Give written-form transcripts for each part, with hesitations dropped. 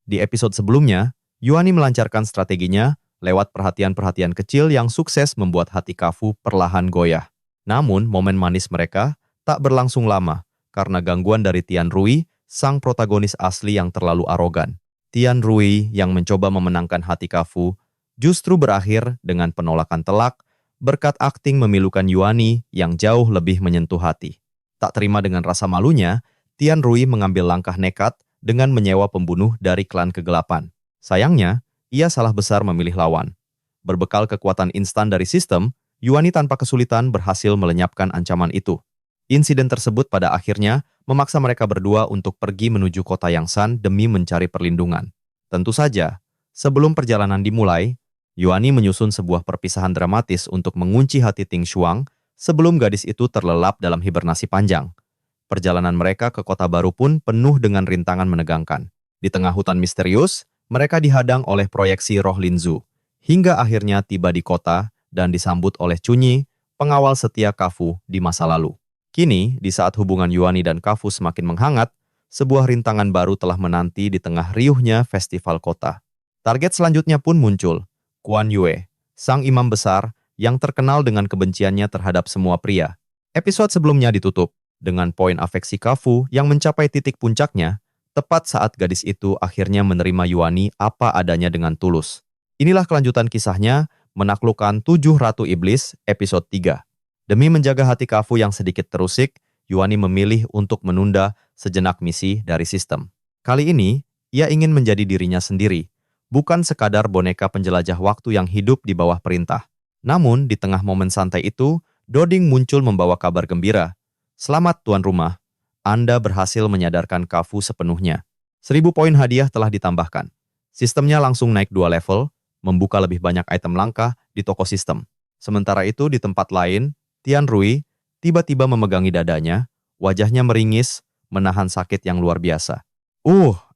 Di episode sebelumnya, Yuani melancarkan strateginya lewat perhatian-perhatian kecil yang sukses membuat hati Kafu perlahan goyah. Namun, momen manis mereka tak berlangsung lama karena gangguan dari Tian Rui, sang protagonis asli yang terlalu arogan. Tian Rui yang mencoba memenangkan hati Kafu justru berakhir dengan penolakan telak berkat akting memilukan Yuani yang jauh lebih menyentuh hati. Tak terima dengan rasa malunya, Tian Rui mengambil langkah nekat dengan menyewa pembunuh dari klan kegelapan. Sayangnya, ia salah besar memilih lawan. Berbekal kekuatan instan dari sistem, Yuani tanpa kesulitan berhasil melenyapkan ancaman itu. Insiden tersebut pada akhirnya memaksa mereka berdua untuk pergi menuju kota Yangsan demi mencari perlindungan. Tentu saja, sebelum perjalanan dimulai, Yuani menyusun sebuah perpisahan dramatis untuk mengunci hati Ting Shuang sebelum gadis itu terlelap dalam hibernasi panjang. Perjalanan mereka ke kota baru pun penuh dengan rintangan menegangkan. Di tengah hutan misterius, mereka dihadang oleh proyeksi roh Linzu, hingga akhirnya tiba di kota dan disambut oleh Cunyi, pengawal setia Kafu di masa lalu. Kini, di saat hubungan Yuani dan Kafu semakin menghangat, sebuah rintangan baru telah menanti di tengah riuhnya festival kota. Target selanjutnya pun muncul, Guan Yue, sang imam besar yang terkenal dengan kebenciannya terhadap semua pria. Episode sebelumnya ditutup dengan poin afeksi Kafu yang mencapai titik puncaknya, tepat saat gadis itu akhirnya menerima Yuani apa adanya dengan tulus. Inilah kelanjutan kisahnya, Menaklukkan 7 Ratu Iblis, episode 3. Demi menjaga hati Kafu yang sedikit terusik, Yuani memilih untuk menunda sejenak misi dari sistem. Kali ini, ia ingin menjadi dirinya sendiri, bukan sekadar boneka penjelajah waktu yang hidup di bawah perintah. Namun, di tengah momen santai itu, Doding muncul membawa kabar gembira. Selamat tuan rumah, Anda berhasil menyadarkan Kafu sepenuhnya. 1000 poin hadiah telah ditambahkan. Sistemnya langsung naik 2 level, membuka lebih banyak item langka di toko sistem. Sementara itu di tempat lain, Tian Rui tiba-tiba memegangi dadanya, wajahnya meringis, menahan sakit yang luar biasa.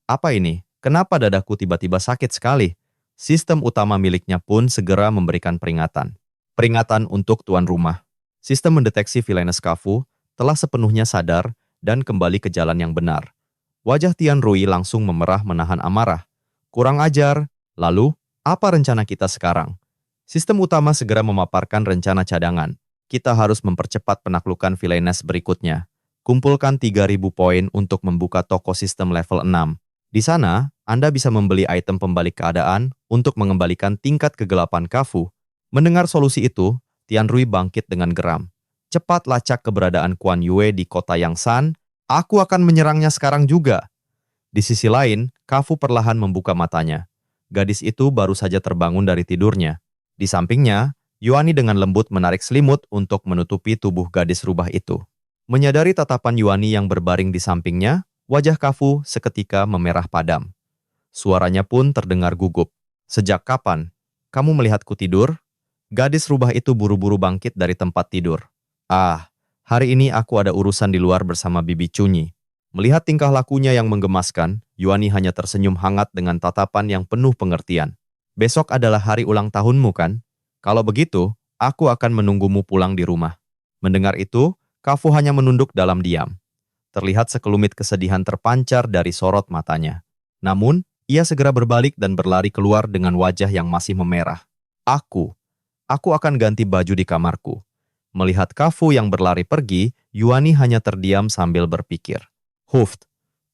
Apa ini? Kenapa dadaku tiba-tiba sakit sekali? Sistem utama miliknya pun segera memberikan peringatan. Peringatan untuk tuan rumah. Sistem mendeteksi villainous Kafu telah sepenuhnya sadar dan kembali ke jalan yang benar. Wajah Tian Rui langsung memerah menahan amarah. Kurang ajar. Lalu, apa rencana kita sekarang? Sistem utama segera memaparkan rencana cadangan. Kita harus mempercepat penaklukan villainous berikutnya. Kumpulkan 3000 poin untuk membuka toko sistem level 6. Di sana, Anda bisa membeli item pembalik keadaan untuk mengembalikan tingkat kegelapan Kafu. Mendengar solusi itu, Tian Rui bangkit dengan geram. Cepat lacak keberadaan Guan Yue di kota Yangsan, aku akan menyerangnya sekarang juga. Di sisi lain, Kafu perlahan membuka matanya. Gadis itu baru saja terbangun dari tidurnya. Di sampingnya, Yuani dengan lembut menarik selimut untuk menutupi tubuh gadis rubah itu. Menyadari tatapan Yuani yang berbaring di sampingnya, wajah Kafu seketika memerah padam. Suaranya pun terdengar gugup. Sejak kapan kamu melihatku tidur? Gadis rubah itu buru-buru bangkit dari tempat tidur. Hari ini aku ada urusan di luar bersama Bibi Cunyi. Melihat tingkah lakunya yang menggemaskan, Yuani hanya tersenyum hangat dengan tatapan yang penuh pengertian. Besok adalah hari ulang tahunmu kan? Kalau begitu, aku akan menunggumu pulang di rumah. Mendengar itu, Kafu hanya menunduk dalam diam. Terlihat sekelumit kesedihan terpancar dari sorot matanya. Namun, ia segera berbalik dan berlari keluar dengan wajah yang masih memerah. Aku akan ganti baju di kamarku. Melihat Kafu yang berlari pergi, Yuani hanya terdiam sambil berpikir.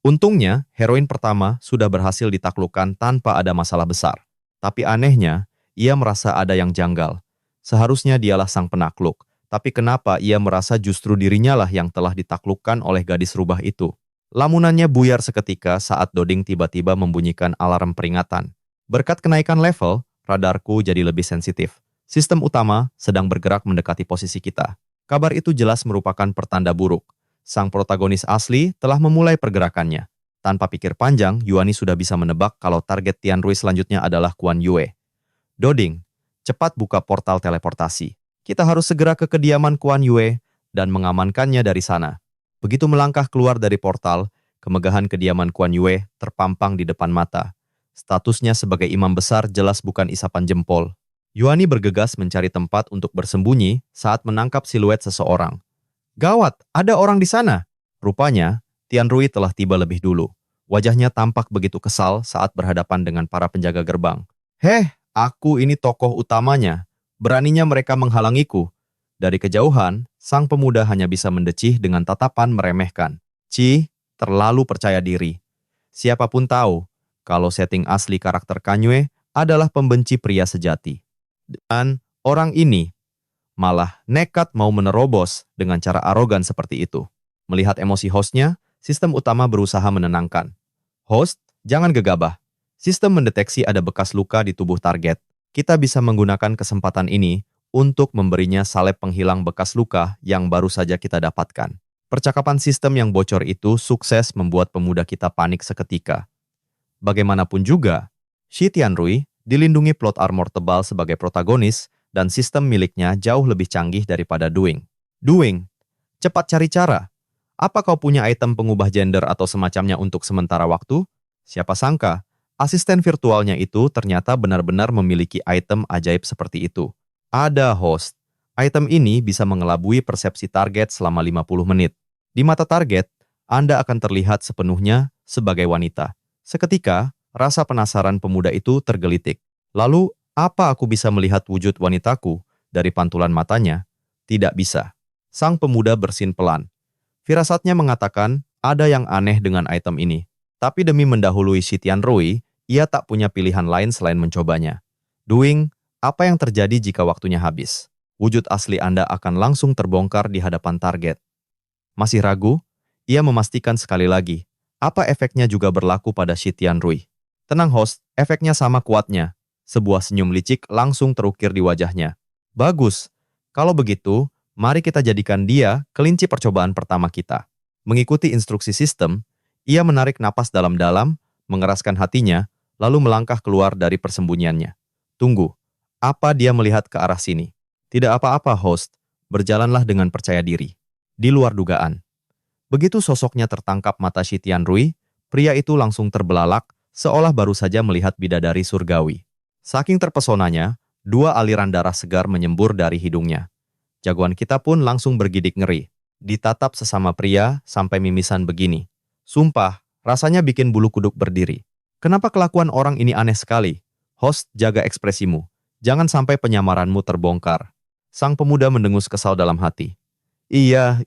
Untungnya, heroin pertama sudah berhasil ditaklukkan tanpa ada masalah besar. Tapi anehnya, ia merasa ada yang janggal. Seharusnya dialah sang penakluk. Tapi kenapa ia merasa justru dirinya lah yang telah ditaklukkan oleh gadis rubah itu? Lamunannya buyar seketika saat Doding tiba-tiba membunyikan alarm peringatan. Berkat kenaikan level, radarku jadi lebih sensitif. Sistem utama sedang bergerak mendekati posisi kita. Kabar itu jelas merupakan pertanda buruk. Sang protagonis asli telah memulai pergerakannya. Tanpa pikir panjang, Yuani sudah bisa menebak kalau target Tian Rui selanjutnya adalah Guan Yue. Doding, cepat buka portal teleportasi. Kita harus segera ke kediaman Guan Yue dan mengamankannya dari sana. Begitu melangkah keluar dari portal, kemegahan kediaman Guan Yue terpampang di depan mata. Statusnya sebagai imam besar jelas bukan isapan jempol. Yuani bergegas mencari tempat untuk bersembunyi saat menangkap siluet seseorang. Gawat, ada orang di sana. Rupanya, Tian Rui telah tiba lebih dulu. Wajahnya tampak begitu kesal saat berhadapan dengan para penjaga gerbang. "Heh, aku ini tokoh utamanya. Beraninya mereka menghalangiku." Dari kejauhan, sang pemuda hanya bisa mendecih dengan tatapan meremehkan. Chi terlalu percaya diri. Siapapun tahu kalau setting asli karakter Kanye adalah pembenci pria sejati. Dan orang ini malah nekat mau menerobos dengan cara arogan seperti itu. Melihat emosi hostnya, sistem utama berusaha menenangkan. "Host, jangan gegabah. Sistem mendeteksi ada bekas luka di tubuh target. Kita bisa menggunakan kesempatan ini untuk memberinya salep penghilang bekas luka yang baru saja kita dapatkan." Percakapan sistem yang bocor itu sukses membuat pemuda kita panik seketika. Bagaimanapun juga, Shi Tianrui dilindungi plot armor tebal sebagai protagonis dan sistem miliknya jauh lebih canggih daripada Duing. "Duing, cepat cari cara. Apa kau punya item pengubah gender atau semacamnya untuk sementara waktu?" Siapa sangka, asisten virtualnya itu ternyata benar-benar memiliki item ajaib seperti itu. "Ada, host. Item ini bisa mengelabui persepsi target selama 50 menit. Di mata target, Anda akan terlihat sepenuhnya sebagai wanita." Seketika, rasa penasaran pemuda itu tergelitik. "Lalu, apa aku bisa melihat wujud wanitaku dari pantulan matanya?" "Tidak bisa." Sang pemuda bersin pelan. Firasatnya mengatakan ada yang aneh dengan item ini. Tapi demi mendahului Shi Tianrui, ia tak punya pilihan lain selain mencobanya. "Duing, apa yang terjadi jika waktunya habis? Wujud asli Anda akan langsung terbongkar di hadapan target." Masih ragu? Ia memastikan sekali lagi. Apa efeknya juga berlaku pada Shi Tianrui? "Tenang host, efeknya sama kuatnya." Sebuah senyum licik langsung terukir di wajahnya. "Bagus. Kalau begitu, mari kita jadikan dia kelinci percobaan pertama kita." Mengikuti instruksi sistem, ia menarik napas dalam-dalam, mengeraskan hatinya, lalu melangkah keluar dari persembunyiannya. Tunggu, apa dia melihat ke arah sini? "Tidak apa-apa host, berjalanlah dengan percaya diri." Di luar dugaan. Begitu sosoknya tertangkap mata Shi Tianrui, pria itu langsung terbelalak, seolah baru saja melihat bidadari surgawi. Saking terpesonanya, dua aliran darah segar menyembur dari hidungnya. Jagoan kita pun langsung bergidik ngeri. Ditatap sesama pria sampai mimisan begini. Sumpah, rasanya bikin bulu kuduk berdiri. Kenapa kelakuan orang ini aneh sekali? Host, jaga ekspresimu. Jangan sampai penyamaranmu terbongkar. Sang pemuda mendengus kesal dalam hati. Iya,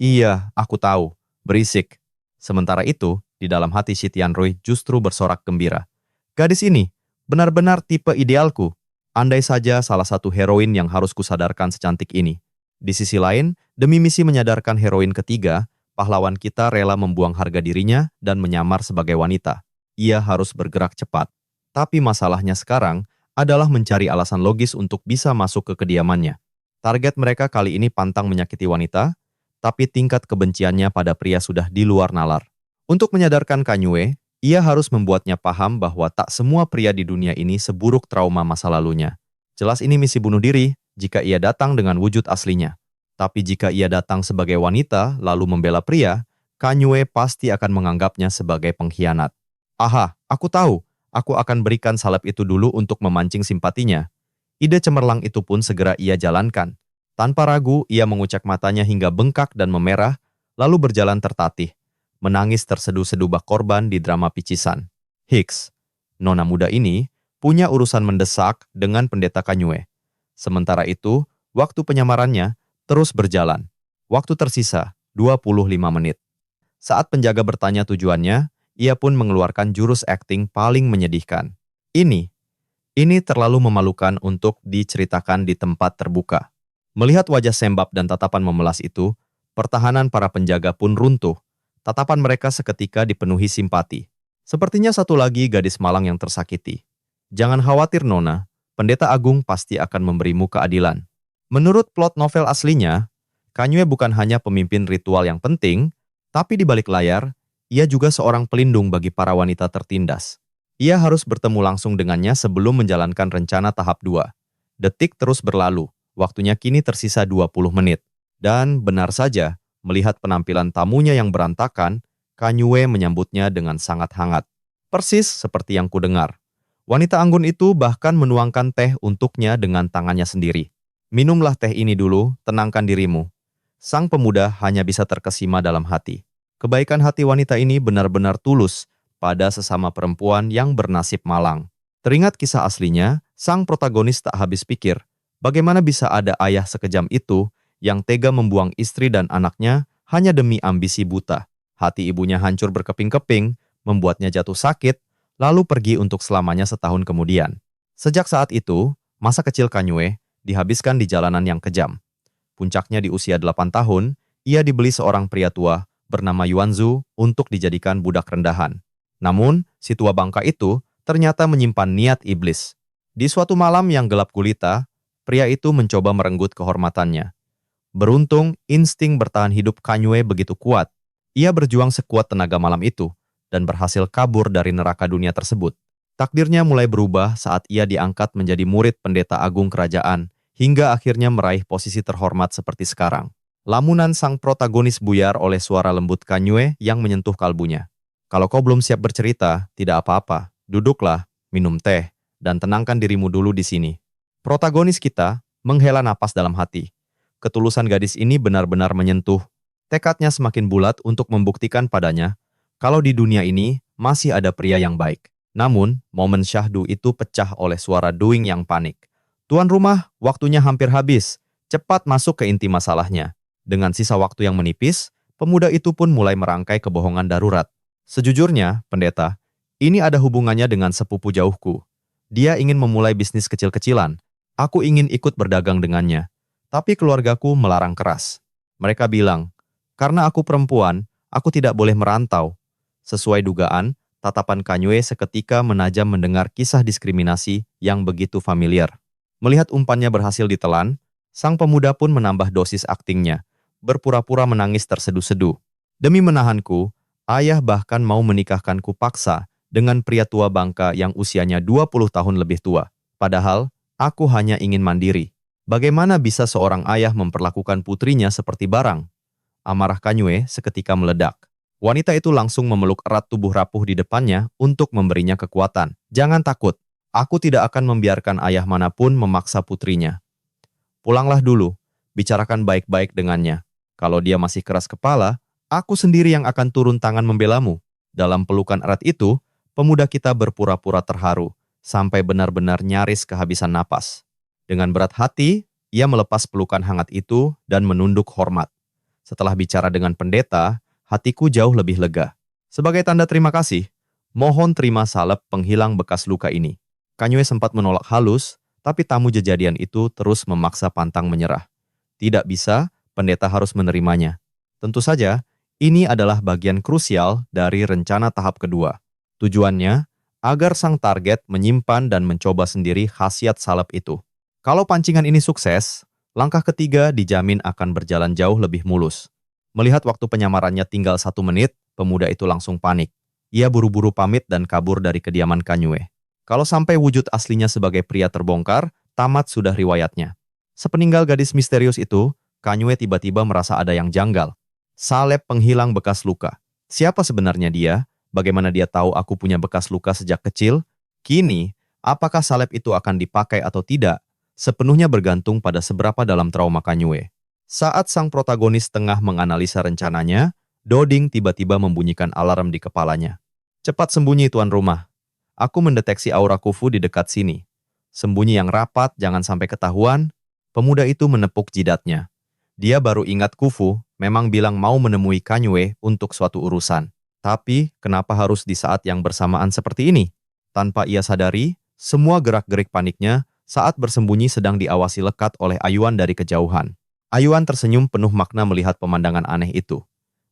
aku tahu. Berisik." Sementara itu, di dalam hati Shi Tianrui justru bersorak gembira. "Gadis ini, benar-benar tipe idealku. Andai saja salah satu heroin yang harus kusadarkan secantik ini." Di sisi lain, demi misi menyadarkan heroin ketiga, pahlawan kita rela membuang harga dirinya dan menyamar sebagai wanita. Ia harus bergerak cepat. Tapi masalahnya sekarang adalah mencari alasan logis untuk bisa masuk ke kediamannya. Target mereka kali ini pantang menyakiti wanita, tapi tingkat kebenciannya pada pria sudah di luar nalar. Untuk menyadarkan Kanye, ia harus membuatnya paham bahwa tak semua pria di dunia ini seburuk trauma masa lalunya. Jelas ini misi bunuh diri jika ia datang dengan wujud aslinya. Tapi jika ia datang sebagai wanita lalu membela pria, Kanye pasti akan menganggapnya sebagai pengkhianat. "Aha, aku tahu. Aku akan berikan salep itu dulu untuk memancing simpatinya." Ide cemerlang itu pun segera ia jalankan. Tanpa ragu, ia mengucek matanya hingga bengkak dan memerah, lalu berjalan tertatih, menangis terseduh-seduh bak korban di drama picisan. Hicks, nona muda ini, punya urusan mendesak dengan pendeta Kanye. Sementara itu, waktu penyamarannya terus berjalan. Waktu tersisa, 25 menit. Saat penjaga bertanya tujuannya, ia pun mengeluarkan jurus akting paling menyedihkan. Ini terlalu memalukan untuk diceritakan di tempat terbuka." Melihat wajah sembab dan tatapan memelas itu, pertahanan para penjaga pun runtuh. Tatapan mereka seketika dipenuhi simpati. Sepertinya satu lagi gadis malang yang tersakiti. "Jangan khawatir Nona, pendeta agung pasti akan memberimu keadilan." Menurut plot novel aslinya, Kanye bukan hanya pemimpin ritual yang penting, tapi di balik layar, ia juga seorang pelindung bagi para wanita tertindas. Ia harus bertemu langsung dengannya sebelum menjalankan rencana tahap 2. Detik terus berlalu. Waktunya kini tersisa 20 menit. Dan benar saja, melihat penampilan tamunya yang berantakan, Kanye menyambutnya dengan sangat hangat. Persis seperti yang kudengar. Wanita anggun itu bahkan menuangkan teh untuknya dengan tangannya sendiri. "Minumlah teh ini dulu, tenangkan dirimu." Sang pemuda hanya bisa terkesima dalam hati. Kebaikan hati wanita ini benar-benar tulus, pada sesama perempuan yang bernasib malang. Teringat kisah aslinya, sang protagonis tak habis pikir, bagaimana bisa ada ayah sekejam itu yang tega membuang istri dan anaknya hanya demi ambisi buta. Hati ibunya hancur berkeping-keping, membuatnya jatuh sakit, lalu pergi untuk selamanya setahun kemudian. Sejak saat itu, masa kecil Kanyue dihabiskan di jalanan yang kejam. Puncaknya di usia 8 tahun, ia dibeli seorang pria tua bernama Yuanzu untuk dijadikan budak rendahan. Namun, si tua bangka itu ternyata menyimpan niat iblis. Di suatu malam yang gelap gulita, pria itu mencoba merenggut kehormatannya. Beruntung, insting bertahan hidup Kanyue begitu kuat. Ia berjuang sekuat tenaga malam itu dan berhasil kabur dari neraka dunia tersebut. Takdirnya mulai berubah saat ia diangkat menjadi murid pendeta agung kerajaan, hingga akhirnya meraih posisi terhormat seperti sekarang. Lamunan sang protagonis buyar oleh suara lembut Kanyue yang menyentuh kalbunya. Kalau kau belum siap bercerita, tidak apa-apa. Duduklah, minum teh, dan tenangkan dirimu dulu di sini. Protagonis kita menghela napas dalam hati. Ketulusan gadis ini benar-benar menyentuh. Tekadnya semakin bulat untuk membuktikan padanya kalau di dunia ini masih ada pria yang baik. Namun, momen syahdu itu pecah oleh suara duing yang panik. Tuan rumah, waktunya hampir habis. Cepat masuk ke inti masalahnya. Dengan sisa waktu yang menipis, pemuda itu pun mulai merangkai kebohongan darurat. Sejujurnya, pendeta, ini ada hubungannya dengan sepupu jauhku. Dia ingin memulai bisnis kecil-kecilan. Aku ingin ikut berdagang dengannya. Tapi keluargaku melarang keras. Mereka bilang, karena aku perempuan, aku tidak boleh merantau. Sesuai dugaan, tatapan Kanyue seketika menajam mendengar kisah diskriminasi yang begitu familiar. Melihat umpannya berhasil ditelan, sang pemuda pun menambah dosis aktingnya, berpura-pura menangis terseduh-seduh. Demi menahanku, ayah bahkan mau menikahkanku paksa dengan pria tua bangka yang usianya 20 tahun lebih tua. Padahal, aku hanya ingin mandiri. Bagaimana bisa seorang ayah memperlakukan putrinya seperti barang? Amarah Kanyue seketika meledak. Wanita itu langsung memeluk erat tubuh rapuh di depannya untuk memberinya kekuatan. Jangan takut, aku tidak akan membiarkan ayah manapun memaksa putrinya. Pulanglah dulu, bicarakan baik-baik dengannya. Kalau dia masih keras kepala, aku sendiri yang akan turun tangan membelamu. Dalam pelukan erat itu, pemuda kita berpura-pura terharu, sampai benar-benar nyaris kehabisan napas. Dengan berat hati, ia melepas pelukan hangat itu dan menunduk hormat. Setelah bicara dengan pendeta, hatiku jauh lebih lega. Sebagai tanda terima kasih, mohon terima salep penghilang bekas luka ini. Kanyue sempat menolak halus, tapi tamu jejadian itu terus memaksa pantang menyerah. Tidak bisa, pendeta harus menerimanya. Tentu saja, ini adalah bagian krusial dari rencana tahap kedua. Tujuannya, agar sang target menyimpan dan mencoba sendiri khasiat salep itu. Kalau pancingan ini sukses, langkah ketiga dijamin akan berjalan jauh lebih mulus. Melihat waktu penyamarannya tinggal 1 menit, pemuda itu langsung panik. Ia buru-buru pamit dan kabur dari kediaman Kanyue. Kalau sampai wujud aslinya sebagai pria terbongkar, tamat sudah riwayatnya. Sepeninggal gadis misterius itu, Kanyue tiba-tiba merasa ada yang janggal. Salep penghilang bekas luka. Siapa sebenarnya dia? Bagaimana dia tahu aku punya bekas luka sejak kecil? Kini, apakah salep itu akan dipakai atau tidak? Sepenuhnya bergantung pada seberapa dalam trauma Kanyue. Saat sang protagonis tengah menganalisa rencananya, Doding tiba-tiba membunyikan alarm di kepalanya. Cepat sembunyi, tuan rumah. Aku mendeteksi aura kufu di dekat sini. Sembunyi yang rapat, jangan sampai ketahuan. Pemuda itu menepuk jidatnya. Dia baru ingat kufu memang bilang mau menemui Kanyue untuk suatu urusan. Tapi, kenapa harus di saat yang bersamaan seperti ini? Tanpa ia sadari, semua gerak-gerik paniknya saat bersembunyi sedang diawasi lekat oleh Ayuan dari kejauhan. Ayuan tersenyum penuh makna melihat pemandangan aneh itu.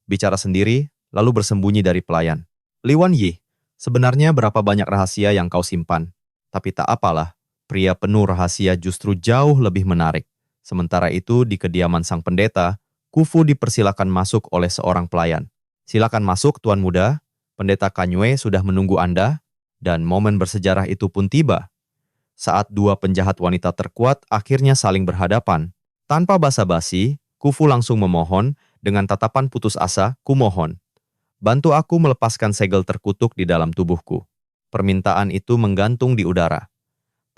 Bicara sendiri, lalu bersembunyi dari pelayan. Liwan Yi, sebenarnya berapa banyak rahasia yang kau simpan? Tapi tak apalah, pria penuh rahasia justru jauh lebih menarik. Sementara itu, di kediaman sang pendeta, Kufu dipersilakan masuk oleh seorang pelayan. Silakan masuk, Tuan Muda. Pendeta Kanyue sudah menunggu Anda, dan momen bersejarah itu pun tiba. Saat dua penjahat wanita terkuat akhirnya saling berhadapan. Tanpa basa-basi, Kufu langsung memohon dengan tatapan putus asa, kumohon. Bantu aku melepaskan segel terkutuk di dalam tubuhku. Permintaan itu menggantung di udara.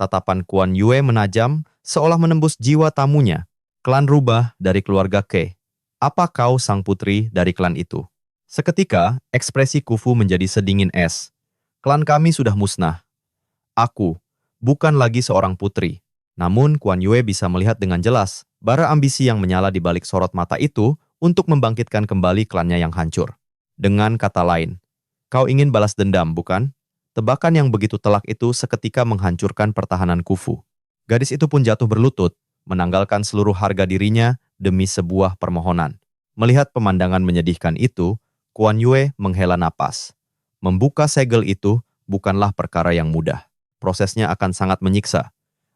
Tatapan Kuan Yue menajam, seolah menembus jiwa tamunya. Klan rubah dari keluarga Ke. Apa kau sang putri dari klan itu? Seketika, ekspresi Khufu menjadi sedingin es. Klan kami sudah musnah. Aku, bukan lagi seorang putri. Namun, Kuan Yue bisa melihat dengan jelas bara ambisi yang menyala di balik sorot mata itu untuk membangkitkan kembali klannya yang hancur. Dengan kata lain, kau ingin balas dendam, bukan? Tebakan yang begitu telak itu seketika menghancurkan pertahanan Khufu. Gadis itu pun jatuh berlutut, menanggalkan seluruh harga dirinya demi sebuah permohonan. Melihat pemandangan menyedihkan itu, Kuan Yue menghela napas. Membuka segel itu bukanlah perkara yang mudah. Prosesnya akan sangat menyiksa.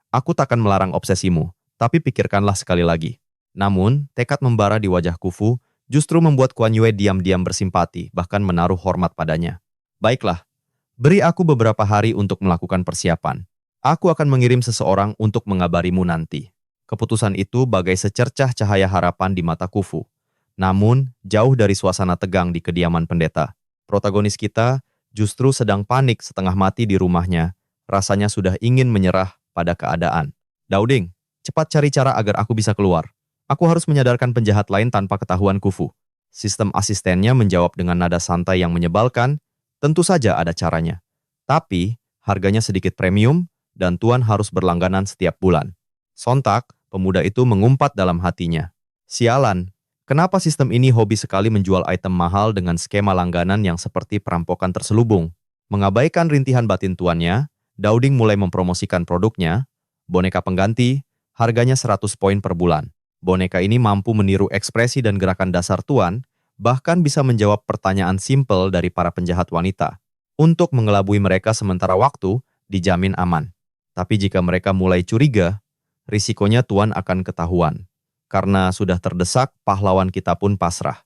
Aku takkan melarang obsesimu, tapi pikirkanlah sekali lagi. Namun, tekad membara di wajah Khufu justru membuat Kuan Yue diam-diam bersimpati, bahkan menaruh hormat padanya. Baiklah, beri aku beberapa hari untuk melakukan persiapan. Aku akan mengirim seseorang untuk mengabarimu nanti. Keputusan itu bagai secercah cahaya harapan di mata Khufu. Namun, jauh dari suasana tegang di kediaman pendeta. Protagonis kita justru sedang panik setengah mati di rumahnya. Rasanya sudah ingin menyerah pada keadaan. Dauding, cepat cari cara agar aku bisa keluar. Aku harus menyadarkan penjahat lain tanpa ketahuan Khufu. Sistem asistennya menjawab dengan nada santai yang menyebalkan, tentu saja ada caranya. Tapi, harganya sedikit premium, dan Tuan harus berlangganan setiap bulan. Sontak, pemuda itu mengumpat dalam hatinya. Sialan, kenapa sistem ini hobi sekali menjual item mahal dengan skema langganan yang seperti perampokan terselubung? Mengabaikan rintihan batin tuannya, Dauding mulai mempromosikan produknya, boneka pengganti, harganya 100 poin per bulan. Boneka ini mampu meniru ekspresi dan gerakan dasar tuan, bahkan bisa menjawab pertanyaan simpel dari para penjahat wanita. Untuk mengelabui mereka sementara waktu, dijamin aman. Tapi jika mereka mulai curiga, risikonya tuan akan ketahuan. Karena sudah terdesak, pahlawan kita pun pasrah.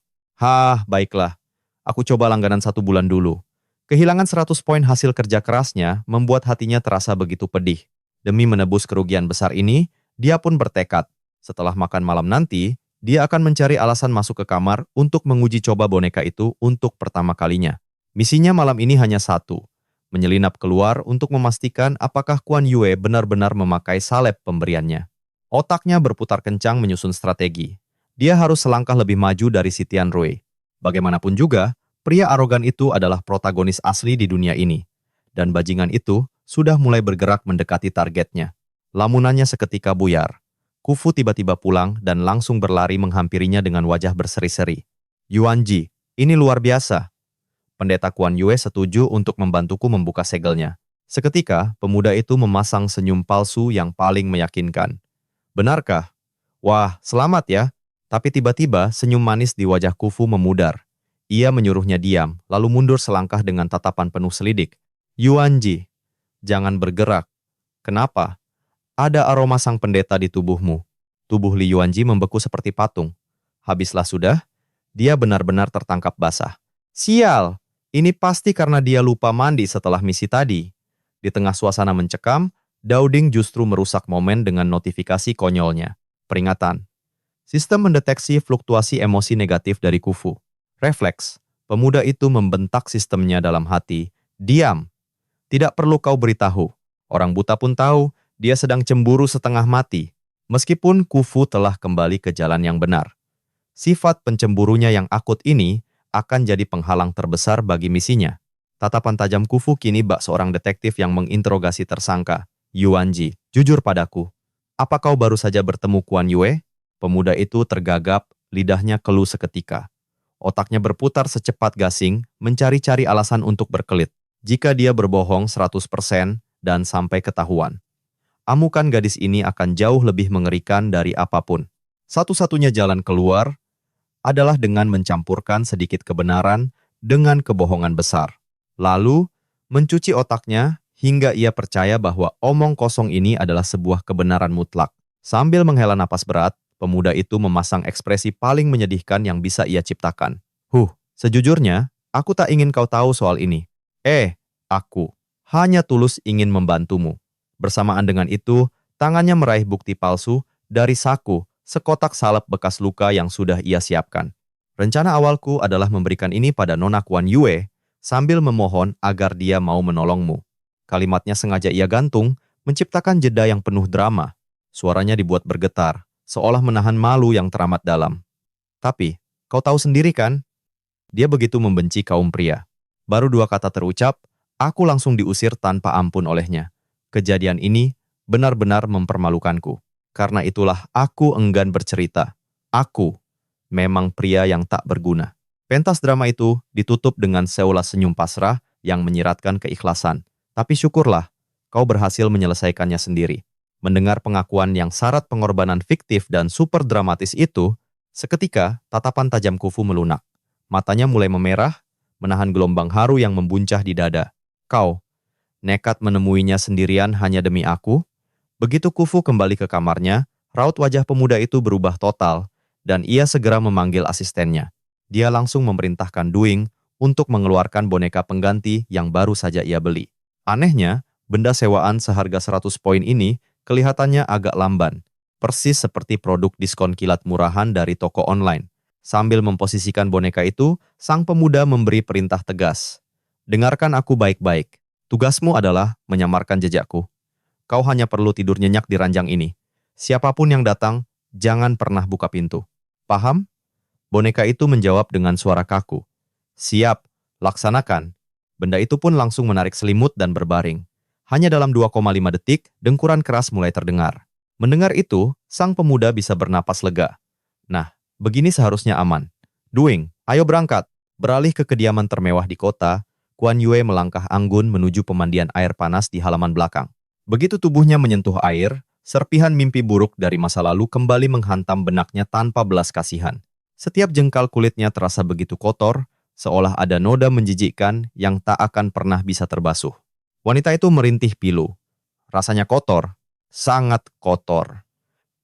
Baiklah. Aku coba langganan 1 bulan dulu. Kehilangan 100 poin hasil kerja kerasnya membuat hatinya terasa begitu pedih. Demi menebus kerugian besar ini, dia pun bertekad. Setelah makan malam nanti, dia akan mencari alasan masuk ke kamar untuk menguji coba boneka itu untuk pertama kalinya. Misinya malam ini hanya satu, menyelinap keluar untuk memastikan apakah Kuan Yue benar-benar memakai salep pemberiannya. Otaknya berputar kencang menyusun strategi. Dia harus selangkah lebih maju dari si Tianrui. Bagaimanapun juga, pria arogan itu adalah protagonis asli di dunia ini, dan bajingan itu sudah mulai bergerak mendekati targetnya. Lamunannya seketika buyar. Khufu tiba-tiba pulang dan langsung berlari menghampirinya dengan wajah berseri-seri. Yuanji, ini luar biasa. Pendeta Kuan Yue setuju untuk membantuku membuka segelnya. Seketika, pemuda itu memasang senyum palsu yang paling meyakinkan. Benarkah? Wah, selamat ya. Tapi tiba-tiba senyum manis di wajah Khufu memudar. Ia menyuruhnya diam, lalu mundur selangkah dengan tatapan penuh selidik. Yuanji, jangan bergerak. Kenapa? Ada aroma sang pendeta di tubuhmu. Tubuh Li Yuanji membeku seperti patung. Habislah sudah, dia benar-benar tertangkap basah. Sial, ini pasti karena dia lupa mandi setelah misi tadi. Di tengah suasana mencekam, Dauding justru merusak momen dengan notifikasi konyolnya. Peringatan. Sistem mendeteksi fluktuasi emosi negatif dari Khufu. Refleks, pemuda itu membentak sistemnya dalam hati. Diam. Tidak perlu kau beritahu. Orang buta pun tahu, dia sedang cemburu setengah mati. Meskipun Khufu telah kembali ke jalan yang benar. Sifat pencemburunya yang akut ini akan jadi penghalang terbesar bagi misinya. Tatapan tajam Khufu kini bak seorang detektif yang menginterogasi tersangka. Yuanji, jujur padaku. Apa kau baru saja bertemu Kuan Yue? Pemuda itu tergagap, lidahnya keluh seketika. Otaknya berputar secepat gasing, mencari-cari alasan untuk berkelit. Jika dia berbohong 100% dan sampai ketahuan, amukan gadis ini akan jauh lebih mengerikan dari apapun. Satu-satunya jalan keluar adalah dengan mencampurkan sedikit kebenaran dengan kebohongan besar. Lalu, mencuci otaknya hingga ia percaya bahwa omong kosong ini adalah sebuah kebenaran mutlak. Sambil menghela napas berat, pemuda itu memasang ekspresi paling menyedihkan yang bisa ia ciptakan. Sejujurnya, aku tak ingin kau tahu soal ini. Aku hanya tulus ingin membantumu. Bersamaan dengan itu, tangannya meraih bukti palsu dari saku, sekotak salep bekas luka yang sudah ia siapkan. Rencana awalku adalah memberikan ini pada Nona Kuan Yue, sambil memohon agar dia mau menolongmu. Kalimatnya sengaja ia gantung, menciptakan jeda yang penuh drama. Suaranya dibuat bergetar, seolah menahan malu yang teramat dalam. Tapi, kau tahu sendiri kan? Dia begitu membenci kaum pria. Baru 2 kata terucap, aku langsung diusir tanpa ampun olehnya. Kejadian ini benar-benar mempermalukanku. Karena itulah aku enggan bercerita. Aku memang pria yang tak berguna. Pentas drama itu ditutup dengan seulas senyum pasrah yang menyiratkan keikhlasan. Tapi syukurlah, kau berhasil menyelesaikannya sendiri. Mendengar pengakuan yang syarat pengorbanan fiktif dan super dramatis itu, seketika tatapan tajam Khufu melunak. Matanya mulai memerah, menahan gelombang haru yang membuncah di dada. Kau nekat menemuinya sendirian hanya demi aku? Begitu Khufu kembali ke kamarnya, raut wajah pemuda itu berubah total, dan ia segera memanggil asistennya. Dia langsung memerintahkan Duing untuk mengeluarkan boneka pengganti yang baru saja ia beli. Anehnya, benda sewaan seharga 100 poin ini kelihatannya agak lamban, persis seperti produk diskon kilat murahan dari toko online. Sambil memposisikan boneka itu, sang pemuda memberi perintah tegas. Dengarkan aku baik-baik. Tugasmu adalah menyamarkan jejakku. Kau hanya perlu tidur nyenyak di ranjang ini. Siapapun yang datang, jangan pernah buka pintu. Paham? Boneka itu menjawab dengan suara kaku. Siap, laksanakan. Benda itu pun langsung menarik selimut dan berbaring. Hanya dalam 2,5 detik, dengkuran keras mulai terdengar. Mendengar itu, sang pemuda bisa bernapas lega. Nah, begini seharusnya aman. Duing, ayo berangkat. Beralih ke kediaman termewah di kota, Kuan Yue melangkah anggun menuju pemandian air panas di halaman belakang. Begitu tubuhnya menyentuh air, serpihan mimpi buruk dari masa lalu kembali menghantam benaknya tanpa belas kasihan. Setiap jengkal kulitnya terasa begitu kotor, seolah ada noda menjijikkan yang tak akan pernah bisa terbasuh. Wanita itu merintih pilu. Rasanya kotor, sangat kotor.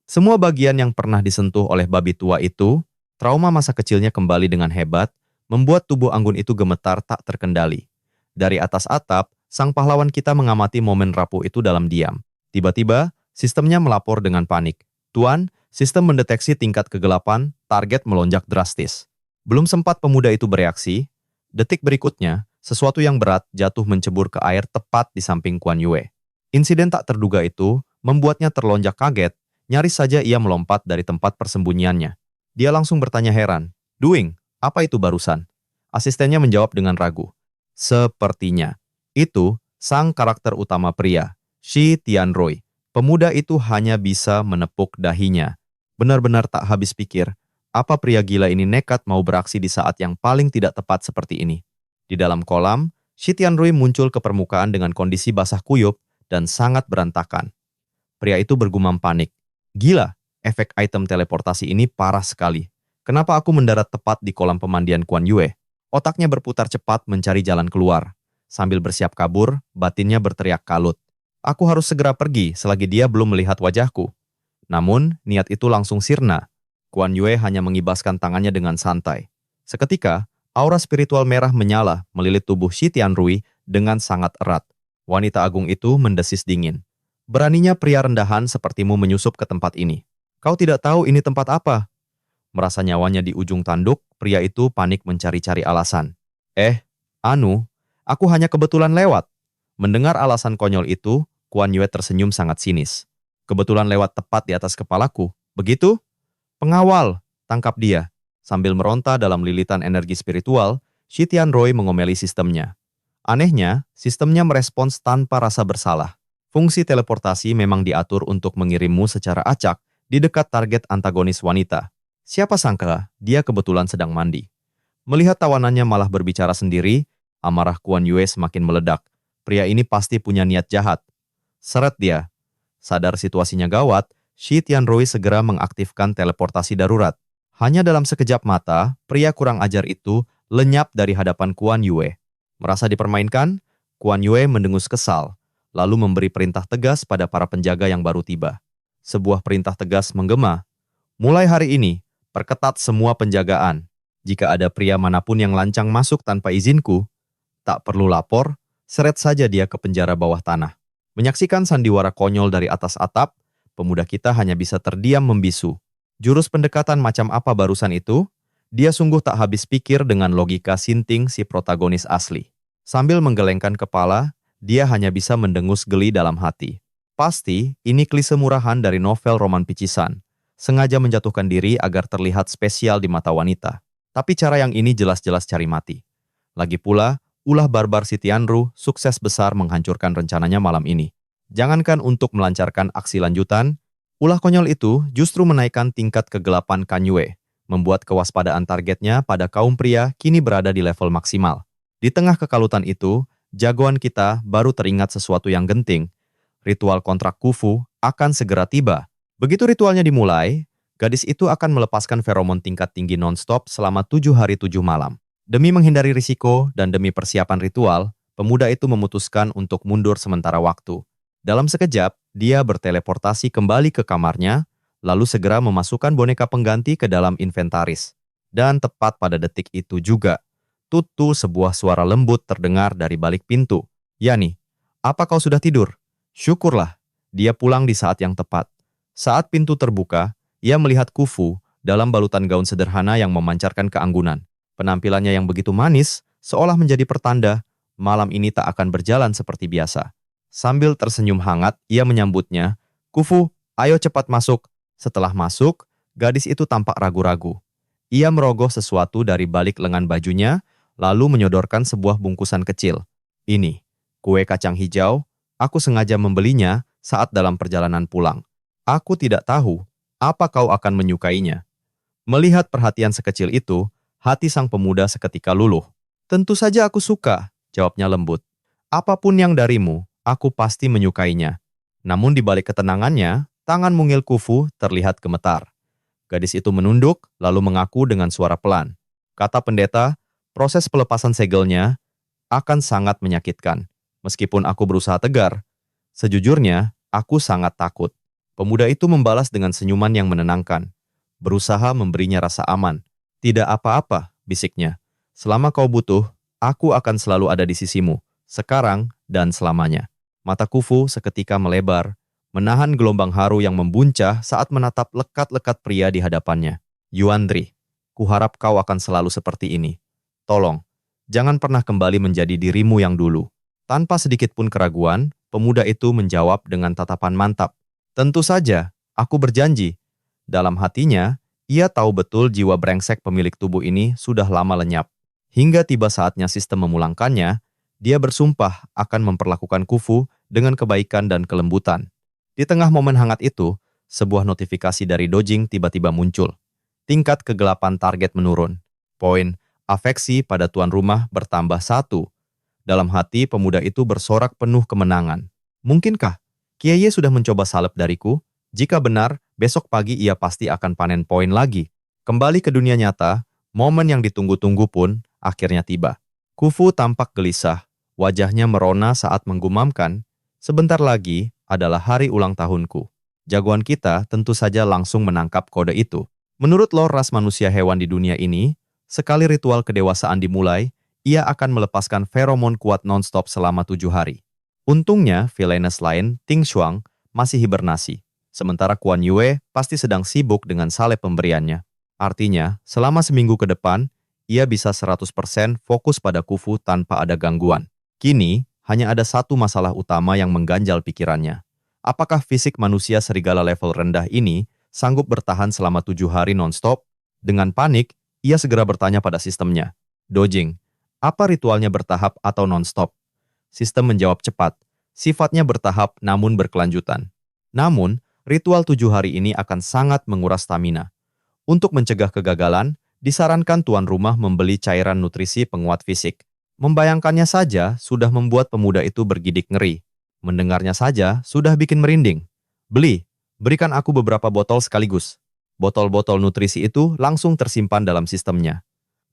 Semua bagian yang pernah disentuh oleh babi tua itu, trauma masa kecilnya kembali dengan hebat, membuat tubuh anggun itu gemetar tak terkendali. Dari atas atap, sang pahlawan kita mengamati momen rapuh itu dalam diam. Tiba-tiba, sistemnya melapor dengan panik. Tuan, sistem mendeteksi tingkat kegelapan, target melonjak drastis. Belum sempat pemuda itu bereaksi, detik berikutnya, sesuatu yang berat jatuh mencebur ke air tepat di samping Kuan Yue. Insiden tak terduga itu membuatnya terlonjak kaget, nyaris saja ia melompat dari tempat persembunyiannya. Dia langsung bertanya heran, Duing, apa itu barusan? Asistennya menjawab dengan ragu. Sepertinya, itu sang karakter utama pria, Shi Tianrui. Pemuda itu hanya bisa menepuk dahinya. Benar-benar tak habis pikir, apa pria gila ini nekat mau beraksi di saat yang paling tidak tepat seperti ini. Di dalam kolam, Shi Tianrui muncul ke permukaan dengan kondisi basah kuyup dan sangat berantakan. Pria itu bergumam panik. Gila, efek item teleportasi ini parah sekali. Kenapa aku mendarat tepat di kolam pemandian Kuan Yue? Otaknya berputar cepat mencari jalan keluar. Sambil bersiap kabur, batinnya berteriak kalut. Aku harus segera pergi selagi dia belum melihat wajahku. Namun, niat itu langsung sirna. Kuan Yue hanya mengibaskan tangannya dengan santai. Seketika, aura spiritual merah menyala melilit tubuh Shi Tianrui dengan sangat erat. Wanita agung itu mendesis dingin. Beraninya pria rendahan sepertimu menyusup ke tempat ini. Kau tidak tahu ini tempat apa? Merasa nyawanya di ujung tanduk, pria itu panik mencari-cari alasan. Aku hanya kebetulan lewat. Mendengar alasan konyol itu, Kuan Yue tersenyum sangat sinis. Kebetulan lewat tepat di atas kepalaku. Begitu? Pengawal, tangkap dia. Sambil meronta dalam lilitan energi spiritual, Shi Tianrui mengomeli sistemnya. Anehnya, sistemnya merespons tanpa rasa bersalah. Fungsi teleportasi memang diatur untuk mengirimmu secara acak di dekat target antagonis wanita. Siapa sangka, dia kebetulan sedang mandi. Melihat tawanannya malah berbicara sendiri, amarah Kuan Yue semakin meledak. Pria ini pasti punya niat jahat. Seret dia. Sadar situasinya gawat, Shi Tianrui segera mengaktifkan teleportasi darurat. Hanya dalam sekejap mata, pria kurang ajar itu lenyap dari hadapan Kuan Yue. Merasa dipermainkan, Kuan Yue mendengus kesal, lalu memberi perintah tegas pada para penjaga yang baru tiba. Sebuah perintah tegas menggema. Mulai hari ini, perketat semua penjagaan. Jika ada pria manapun yang lancang masuk tanpa izinku, tak perlu lapor, seret saja dia ke penjara bawah tanah. Menyaksikan sandiwara konyol dari atas atap, pemuda kita hanya bisa terdiam membisu. Jurus pendekatan macam apa barusan itu? Dia sungguh tak habis pikir dengan logika sinting si protagonis asli. Sambil menggelengkan kepala, dia hanya bisa mendengus geli dalam hati. Pasti ini klise murahan dari novel roman picisan. Sengaja menjatuhkan diri agar terlihat spesial di mata wanita. Tapi cara yang ini jelas-jelas cari mati. Lagi pula, ulah barbar si Tianru sukses besar menghancurkan rencananya malam ini. Jangankan untuk melancarkan aksi lanjutan, ulah konyol itu justru menaikkan tingkat kegelapan Kanye, membuat kewaspadaan targetnya pada kaum pria kini berada di level maksimal. Di tengah kekalutan itu, jagoan kita baru teringat sesuatu yang genting. Ritual kontrak Khufu akan segera tiba. Begitu ritualnya dimulai, gadis itu akan melepaskan feromon tingkat tinggi non-stop selama 7 hari 7 malam. Demi menghindari risiko dan demi persiapan ritual, pemuda itu memutuskan untuk mundur sementara waktu. Dalam sekejap, dia berteleportasi kembali ke kamarnya, lalu segera memasukkan boneka pengganti ke dalam inventaris. Dan tepat pada detik itu juga, tutu sebuah suara lembut terdengar dari balik pintu. Yani, apa kau sudah tidur? Syukurlah, dia pulang di saat yang tepat. Saat pintu terbuka, ia melihat Khufu dalam balutan gaun sederhana yang memancarkan keanggunan. Penampilannya yang begitu manis, seolah menjadi pertanda, malam ini tak akan berjalan seperti biasa. Sambil tersenyum hangat, ia menyambutnya, "Khufu, ayo cepat masuk." Setelah masuk, gadis itu tampak ragu-ragu. Ia merogoh sesuatu dari balik lengan bajunya, lalu menyodorkan sebuah bungkusan kecil. "Ini, kue kacang hijau, aku sengaja membelinya saat dalam perjalanan pulang. Aku tidak tahu apa kau akan menyukainya." Melihat perhatian sekecil itu, hati sang pemuda seketika luluh. "Tentu saja aku suka," jawabnya lembut. "Apapun yang darimu, aku pasti menyukainya." Namun di balik ketenangannya, tangan mungil Khufu terlihat gemetar. Gadis itu menunduk, lalu mengaku dengan suara pelan. "Kata pendeta, proses pelepasan segelnya akan sangat menyakitkan. Meskipun aku berusaha tegar, sejujurnya, aku sangat takut." Pemuda itu membalas dengan senyuman yang menenangkan, berusaha memberinya rasa aman. "Tidak apa-apa," bisiknya. "Selama kau butuh, aku akan selalu ada di sisimu, sekarang dan selamanya." Mata Khufu seketika melebar, menahan gelombang haru yang membuncah saat menatap lekat-lekat pria di hadapannya. "Yuandri, kuharap kau akan selalu seperti ini. Tolong, jangan pernah kembali menjadi dirimu yang dulu." Tanpa sedikit pun keraguan, pemuda itu menjawab dengan tatapan mantap. "Tentu saja, aku berjanji." Dalam hatinya, ia tahu betul jiwa brengsek pemilik tubuh ini sudah lama lenyap. Hingga tiba saatnya sistem memulangkannya, dia bersumpah akan memperlakukan Khufu dengan kebaikan dan kelembutan. Di tengah momen hangat itu, sebuah notifikasi dari Dojing tiba-tiba muncul. Tingkat kegelapan target menurun. Poin afeksi pada tuan rumah bertambah 1. Dalam hati pemuda itu bersorak penuh kemenangan. Mungkinkah Kiye sudah mencoba salep dariku? Jika benar, besok pagi ia pasti akan panen poin lagi. Kembali ke dunia nyata, momen yang ditunggu-tunggu pun akhirnya tiba. Khufu tampak gelisah, wajahnya merona saat menggumamkan, "Sebentar lagi adalah hari ulang tahunku." Jagoan kita tentu saja langsung menangkap kode itu. Menurut lore ras manusia hewan di dunia ini, sekali ritual kedewasaan dimulai, ia akan melepaskan feromon kuat non-stop selama 7 hari. Untungnya, villainess lain, Ting Shuang, masih hibernasi. Sementara Kuan Yue pasti sedang sibuk dengan salep pemberiannya. Artinya, selama seminggu ke depan, ia bisa 100% fokus pada Khufu tanpa ada gangguan. Kini, hanya ada satu masalah utama yang mengganjal pikirannya. Apakah fisik manusia serigala level rendah ini sanggup bertahan selama 7 hari non-stop? Dengan panik, ia segera bertanya pada sistemnya. "Dojing, apa ritualnya bertahap atau non-stop?" Sistem menjawab cepat, sifatnya bertahap namun berkelanjutan. Namun, ritual 7 hari ini akan sangat menguras stamina. Untuk mencegah kegagalan, disarankan tuan rumah membeli cairan nutrisi penguat fisik. Membayangkannya saja sudah membuat pemuda itu bergidik ngeri. Mendengarnya saja sudah bikin merinding. Berikan aku beberapa botol sekaligus." Botol-botol nutrisi itu langsung tersimpan dalam sistemnya.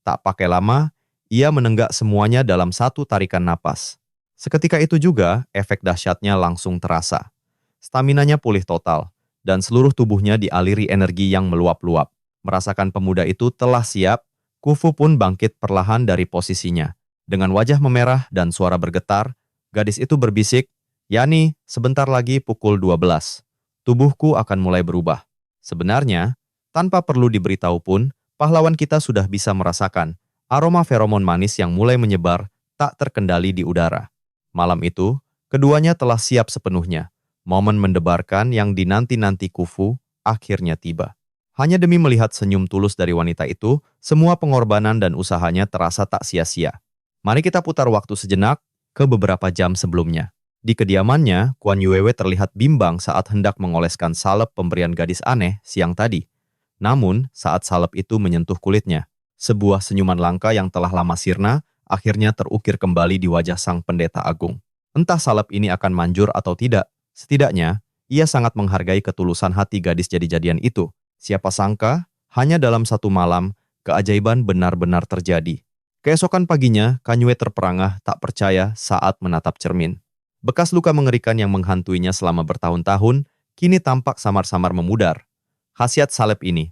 Tak pakai lama, ia menenggak semuanya dalam satu tarikan napas. Seketika itu juga, efek dahsyatnya langsung terasa. Staminanya pulih total, dan seluruh tubuhnya dialiri energi yang meluap-luap. Merasakan pemuda itu telah siap, Khufu pun bangkit perlahan dari posisinya. Dengan wajah memerah dan suara bergetar, gadis itu berbisik, "Yani, sebentar lagi pukul 12. Tubuhku akan mulai berubah." Sebenarnya, tanpa perlu diberitahu pun, pahlawan kita sudah bisa merasakan aroma feromon manis yang mulai menyebar tak terkendali di udara. Malam itu, keduanya telah siap sepenuhnya. Momen mendebarkan yang dinanti-nanti Khufu akhirnya tiba. Hanya demi melihat senyum tulus dari wanita itu, semua pengorbanan dan usahanya terasa tak sia-sia. Mari kita putar waktu sejenak ke beberapa jam sebelumnya. Di kediamannya, Kuan Yuewe terlihat bimbang saat hendak mengoleskan salep pemberian gadis aneh siang tadi. Namun, saat salep itu menyentuh kulitnya, sebuah senyuman langka yang telah lama sirna akhirnya terukir kembali di wajah sang pendeta agung. Entah salep ini akan manjur atau tidak, setidaknya ia sangat menghargai ketulusan hati gadis jadi-jadian itu. Siapa sangka, hanya dalam satu malam, keajaiban benar-benar terjadi. Keesokan paginya, Kanyue terperangah tak percaya saat menatap cermin. Bekas luka mengerikan yang menghantuinya selama bertahun-tahun, kini tampak samar-samar memudar. Khasiat salep ini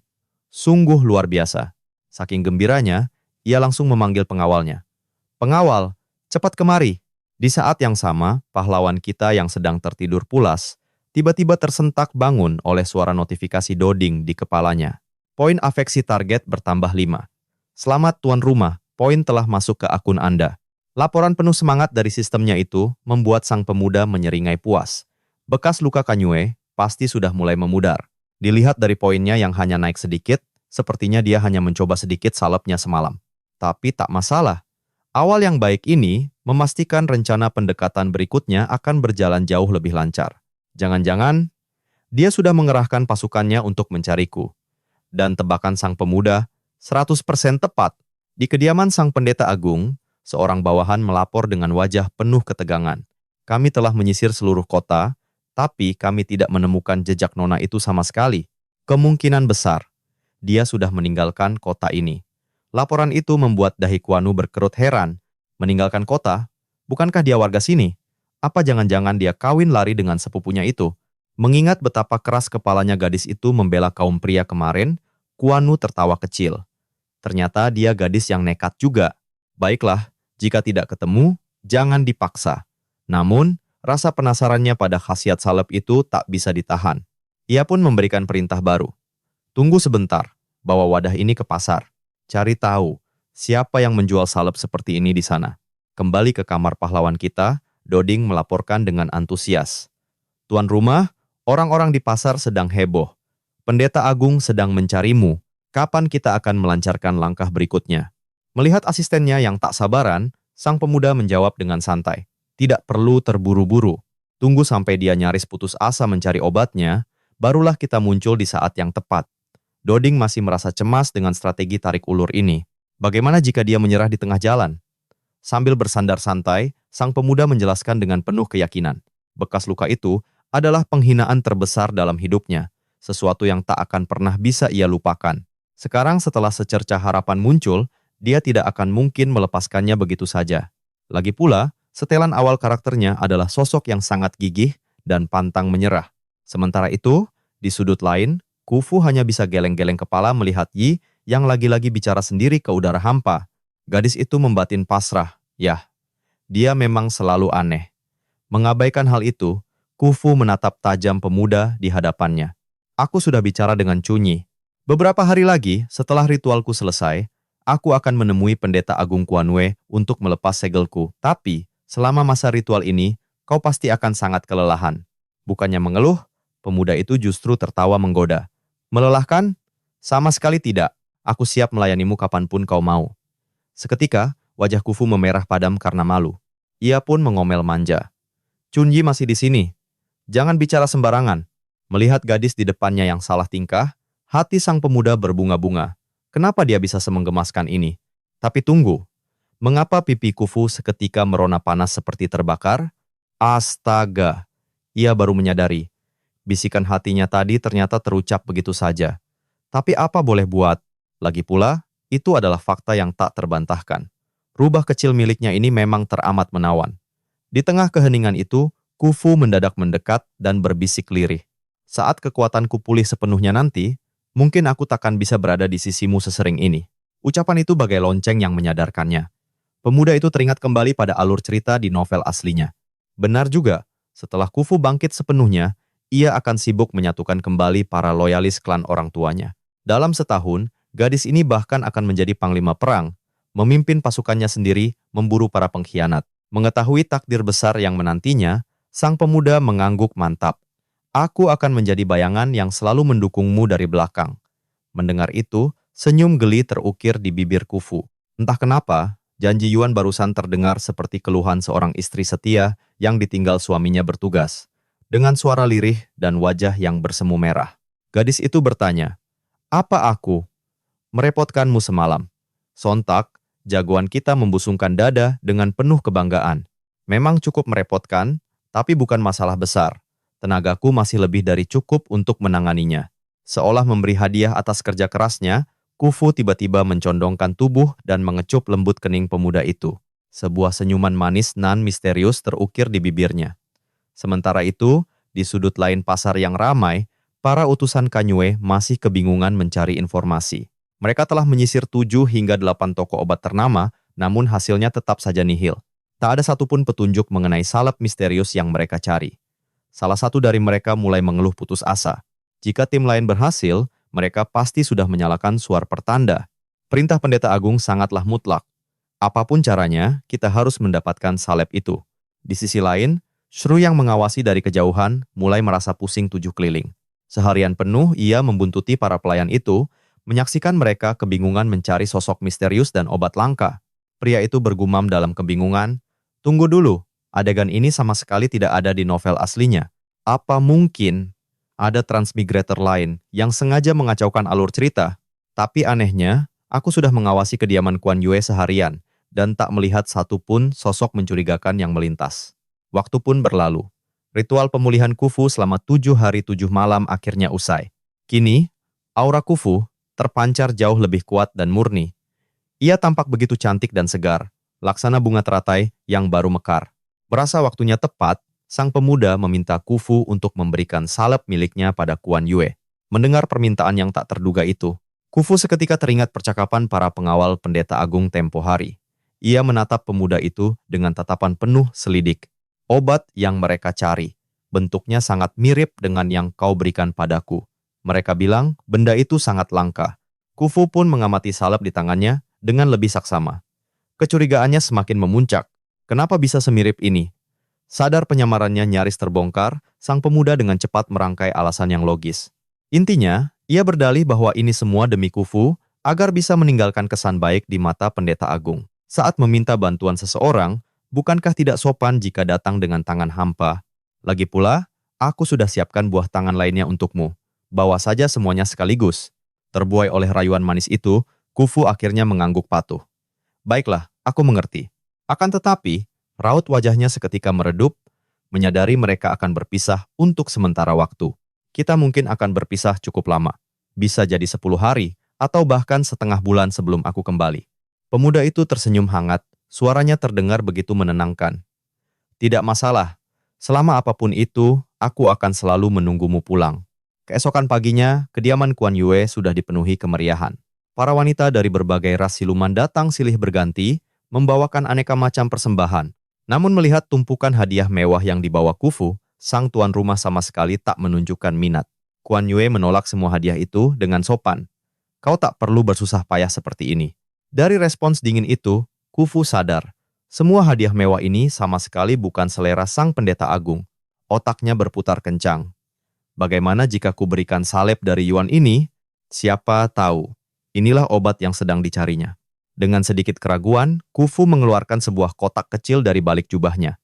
sungguh luar biasa. Saking gembiranya, ia langsung memanggil pengawalnya. "Pengawal, cepat kemari." Di saat yang sama, pahlawan kita yang sedang tertidur pulas, tiba-tiba tersentak bangun oleh suara notifikasi doding di kepalanya. Poin afeksi target bertambah 5. "Selamat tuan rumah, poin telah masuk ke akun Anda." Laporan penuh semangat dari sistemnya itu membuat sang pemuda menyeringai puas. Bekas luka Kanyue pasti sudah mulai memudar. Dilihat dari poinnya yang hanya naik sedikit, sepertinya dia hanya mencoba sedikit salepnya semalam. Tapi tak masalah. Awal yang baik ini memastikan rencana pendekatan berikutnya akan berjalan jauh lebih lancar. Jangan-jangan dia sudah mengerahkan pasukannya untuk mencariku. Dan tebakan sang pemuda 100% tepat. Di kediaman sang pendeta agung, seorang bawahan melapor dengan wajah penuh ketegangan. "Kami telah menyisir seluruh kota, tapi kami tidak menemukan jejak nona itu sama sekali. Kemungkinan besar, dia sudah meninggalkan kota ini." Laporan itu membuat dahi Kuanu berkerut heran. Meninggalkan kota? Bukankah dia warga sini? Apa jangan-jangan dia kawin lari dengan sepupunya itu? Mengingat betapa keras kepalanya gadis itu membela kaum pria kemarin, Kuanu tertawa kecil. Ternyata dia gadis yang nekat juga. Baiklah, jika tidak ketemu, jangan dipaksa. Namun, rasa penasarannya pada khasiat salep itu tak bisa ditahan. Ia pun memberikan perintah baru. "Tunggu sebentar, bawa wadah ini ke pasar. Cari tahu, siapa yang menjual salep seperti ini di sana." Kembali ke kamar pahlawan kita, Doding melaporkan dengan antusias. "Tuan rumah, orang-orang di pasar sedang heboh. Pendeta Agung sedang mencarimu. Kapan kita akan melancarkan langkah berikutnya?" Melihat asistennya yang tak sabaran, sang pemuda menjawab dengan santai. "Tidak perlu terburu-buru. Tunggu sampai dia nyaris putus asa mencari obatnya, barulah kita muncul di saat yang tepat." Doding masih merasa cemas dengan strategi tarik ulur ini. Bagaimana jika dia menyerah di tengah jalan? Sambil bersandar santai, sang pemuda menjelaskan dengan penuh keyakinan. Bekas luka itu adalah penghinaan terbesar dalam hidupnya, sesuatu yang tak akan pernah bisa ia lupakan. Sekarang setelah secercah harapan muncul, dia tidak akan mungkin melepaskannya begitu saja. Lagi pula, setelan awal karakternya adalah sosok yang sangat gigih dan pantang menyerah. Sementara itu, di sudut lain, Kufu hanya bisa geleng-geleng kepala melihat Yi yang lagi-lagi bicara sendiri ke udara hampa. Gadis itu membatin pasrah. Yah, dia memang selalu aneh. Mengabaikan hal itu, Kufu menatap tajam pemuda di hadapannya. "Aku sudah bicara dengan Cunyi. Beberapa hari lagi, setelah ritualku selesai, aku akan menemui pendeta agung Kuanwe untuk melepas segelku. Tapi, selama masa ritual ini, kau pasti akan sangat kelelahan." Bukannya mengeluh, pemuda itu justru tertawa menggoda. "Melelahkan? Sama sekali tidak. Aku siap melayanimu kapanpun kau mau." Seketika, wajah Kufu memerah padam karena malu. Ia pun mengomel manja. "Cunyi masih di sini. Jangan bicara sembarangan." Melihat gadis di depannya yang salah tingkah, hati sang pemuda berbunga-bunga. Kenapa dia bisa semenggemaskan ini? Tapi tunggu, mengapa pipi Kufu seketika merona panas seperti terbakar? Astaga, ia baru menyadari. Bisikan hatinya tadi ternyata terucap begitu saja. Tapi apa boleh buat? Lagi pula, itu adalah fakta yang tak terbantahkan. Rubah kecil miliknya ini memang teramat menawan. Di tengah keheningan itu, Kufu mendadak mendekat dan berbisik lirih. "Saat kekuatanku pulih sepenuhnya nanti, mungkin aku takkan bisa berada di sisimu sesering ini." Ucapan itu bagai lonceng yang menyadarkannya. Pemuda itu teringat kembali pada alur cerita di novel aslinya. Benar juga, setelah Kufu bangkit sepenuhnya, ia akan sibuk menyatukan kembali para loyalis klan orang tuanya. Dalam setahun, gadis ini bahkan akan menjadi panglima perang, memimpin pasukannya sendiri memburu para pengkhianat. Mengetahui takdir besar yang menantinya, sang pemuda mengangguk mantap. "Aku akan menjadi bayangan yang selalu mendukungmu dari belakang." Mendengar itu, senyum geli terukir di bibir Kufu. Entah kenapa, janji Yuan barusan terdengar seperti keluhan seorang istri setia yang ditinggal suaminya bertugas. Dengan suara lirih dan wajah yang bersemu merah. Gadis itu bertanya, "Apa aku merepotkanmu semalam?" Sontak, jagoan kita membusungkan dada dengan penuh kebanggaan. Memang cukup merepotkan, tapi bukan masalah besar. Tenagaku masih lebih dari cukup untuk menanganinya. Seolah memberi hadiah atas kerja kerasnya, Kufu tiba-tiba mencondongkan tubuh dan mengecup lembut kening pemuda itu. Sebuah senyuman manis nan misterius terukir di bibirnya. Sementara itu, di sudut lain pasar yang ramai, para utusan Kanyue masih kebingungan mencari informasi. Mereka telah menyisir 7 hingga 8 toko obat ternama, namun hasilnya tetap saja nihil. Tak ada satupun petunjuk mengenai salep misterius yang mereka cari. Salah satu dari mereka mulai mengeluh putus asa. Jika tim lain berhasil, mereka pasti sudah menyalakan suar pertanda. Perintah Pendeta Agung sangatlah mutlak. Apapun caranya, kita harus mendapatkan salep itu. Di sisi lain, Shru yang mengawasi dari kejauhan mulai merasa pusing 7 keliling. Seharian penuh ia membuntuti para pelayan itu, menyaksikan mereka kebingungan mencari sosok misterius dan obat langka. Pria itu bergumam dalam kebingungan, "Tunggu dulu, adegan ini sama sekali tidak ada di novel aslinya. Apa mungkin ada transmigrator lain yang sengaja mengacaukan alur cerita?" Tapi anehnya, aku sudah mengawasi kediaman Kuan Yue seharian dan tak melihat satupun sosok mencurigakan yang melintas. Waktu pun berlalu. Ritual pemulihan Kufu selama 7 hari 7 malam akhirnya usai. Kini, aura Kufu terpancar jauh lebih kuat dan murni. Ia tampak begitu cantik dan segar, laksana bunga teratai yang baru mekar. Berasa waktunya tepat, sang pemuda meminta Kufu untuk memberikan salep miliknya pada Kuan Yue. Mendengar permintaan yang tak terduga itu, Kufu seketika teringat percakapan para pengawal Pendeta Agung tempo hari. Ia menatap pemuda itu dengan tatapan penuh selidik. "Obat yang mereka cari, bentuknya sangat mirip dengan yang kau berikan padaku. Mereka bilang benda itu sangat langka." Kufu pun mengamati salep di tangannya dengan lebih saksama. Kecurigaannya semakin memuncak. Kenapa bisa semirip ini? Sadar penyamarannya nyaris terbongkar, sang pemuda dengan cepat merangkai alasan yang logis. Intinya, ia berdalih bahwa ini semua demi Kufu agar bisa meninggalkan kesan baik di mata Pendeta Agung. Saat meminta bantuan seseorang, bukankah tidak sopan jika datang dengan tangan hampa? Lagi pula, aku sudah siapkan buah tangan lainnya untukmu. Bawa saja semuanya sekaligus. Terbuai oleh rayuan manis itu, Kufu akhirnya mengangguk patuh. "Baiklah, aku mengerti." Akan tetapi, raut wajahnya seketika meredup, menyadari mereka akan berpisah untuk sementara waktu. Kita mungkin akan berpisah cukup lama. Bisa jadi 10 hari, atau bahkan setengah bulan sebelum aku kembali. Pemuda itu tersenyum hangat, suaranya terdengar begitu menenangkan. "Tidak masalah. Selama apapun itu, aku akan selalu menunggumu pulang." Keesokan paginya, kediaman Kuan Yue sudah dipenuhi kemeriahan. Para wanita dari berbagai ras siluman datang silih berganti, membawakan aneka macam persembahan. Namun melihat tumpukan hadiah mewah yang dibawa Kufu, sang tuan rumah sama sekali tak menunjukkan minat. Kuan Yue menolak semua hadiah itu dengan sopan. "Kau tak perlu bersusah payah seperti ini." Dari respons dingin itu, Kufu sadar. Semua hadiah mewah ini sama sekali bukan selera sang Pendeta Agung. Otaknya berputar kencang. Bagaimana jika ku berikan salep dari Yuan ini? Siapa tahu, inilah obat yang sedang dicarinya. Dengan sedikit keraguan, Kufu mengeluarkan sebuah kotak kecil dari balik jubahnya.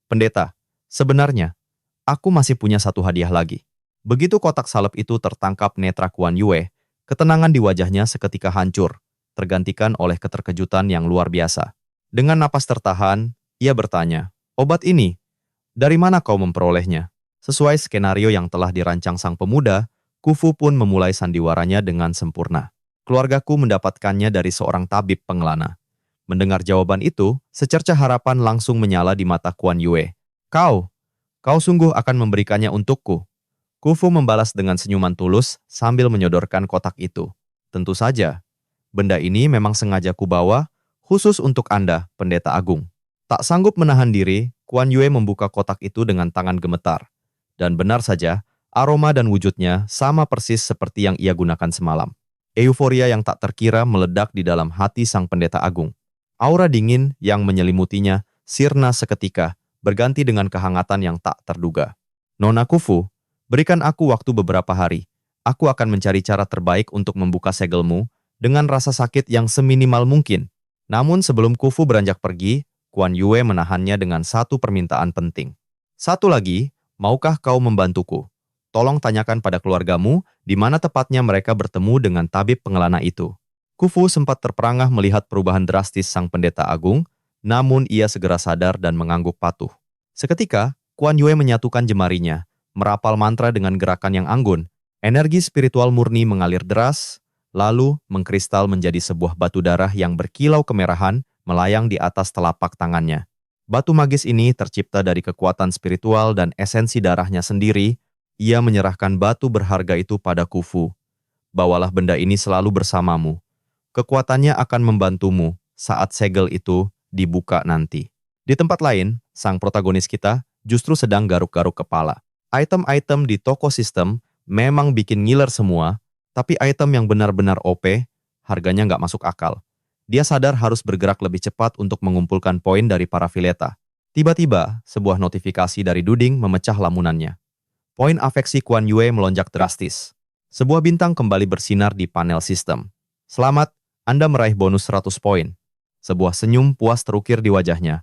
"Pendeta, sebenarnya, aku masih punya satu hadiah lagi." Begitu kotak salep itu tertangkap netra Kuan Yue, ketenangan di wajahnya seketika hancur, tergantikan oleh keterkejutan yang luar biasa. Dengan napas tertahan, ia bertanya, "Obat ini, dari mana kau memperolehnya?" Sesuai skenario yang telah dirancang sang pemuda, Kufu pun memulai sandiwaranya dengan sempurna. "Keluargaku mendapatkannya dari seorang tabib pengelana." Mendengar jawaban itu, secercah harapan langsung menyala di mata Kuan Yue. Kau sungguh akan memberikannya untukku?" Kufu membalas dengan senyuman tulus sambil menyodorkan kotak itu. "Tentu saja. Benda ini memang sengaja kubawa khusus untuk Anda, Pendeta Agung." Tak sanggup menahan diri, Kuan Yue membuka kotak itu dengan tangan gemetar. Dan benar saja, aroma dan wujudnya sama persis seperti yang ia gunakan semalam. Euforia yang tak terkira meledak di dalam hati sang Pendeta Agung. Aura dingin yang menyelimutinya sirna seketika, berganti dengan kehangatan yang tak terduga. "Nona Kufu, berikan aku waktu beberapa hari. Aku akan mencari cara terbaik untuk membuka segelmu dengan rasa sakit yang seminimal mungkin. Namun sebelum Khufu beranjak pergi, Kuan Yue menahannya dengan satu permintaan penting. Satu lagi, maukah kau membantuku? Tolong tanyakan pada keluargamu di mana tepatnya mereka bertemu dengan tabib pengelana itu. Khufu sempat terperangah melihat perubahan drastis sang pendeta agung, namun ia segera sadar dan mengangguk patuh. Seketika, Kuan Yue menyatukan jemarinya, merapal mantra dengan gerakan yang anggun. Energi spiritual murni mengalir deras, lalu mengkristal menjadi sebuah batu darah yang berkilau kemerahan melayang di atas telapak tangannya. Batu magis ini tercipta dari kekuatan spiritual dan esensi darahnya sendiri. Ia menyerahkan batu berharga itu pada Khufu. Bawalah benda ini selalu bersamamu. Kekuatannya akan membantumu saat segel itu dibuka nanti. Di tempat lain, sang protagonis kita justru sedang garuk-garuk kepala. Item-item di toko sistem memang bikin ngiler semua, tapi item yang benar-benar OP, harganya nggak masuk akal. Dia sadar harus bergerak lebih cepat untuk mengumpulkan poin dari para fileta. Tiba-tiba, sebuah notifikasi dari Duding memecah lamunannya. Poin afeksi Kuan Yue melonjak drastis. Sebuah bintang kembali bersinar di panel sistem. Selamat, Anda meraih bonus 100 poin. Sebuah senyum puas terukir di wajahnya.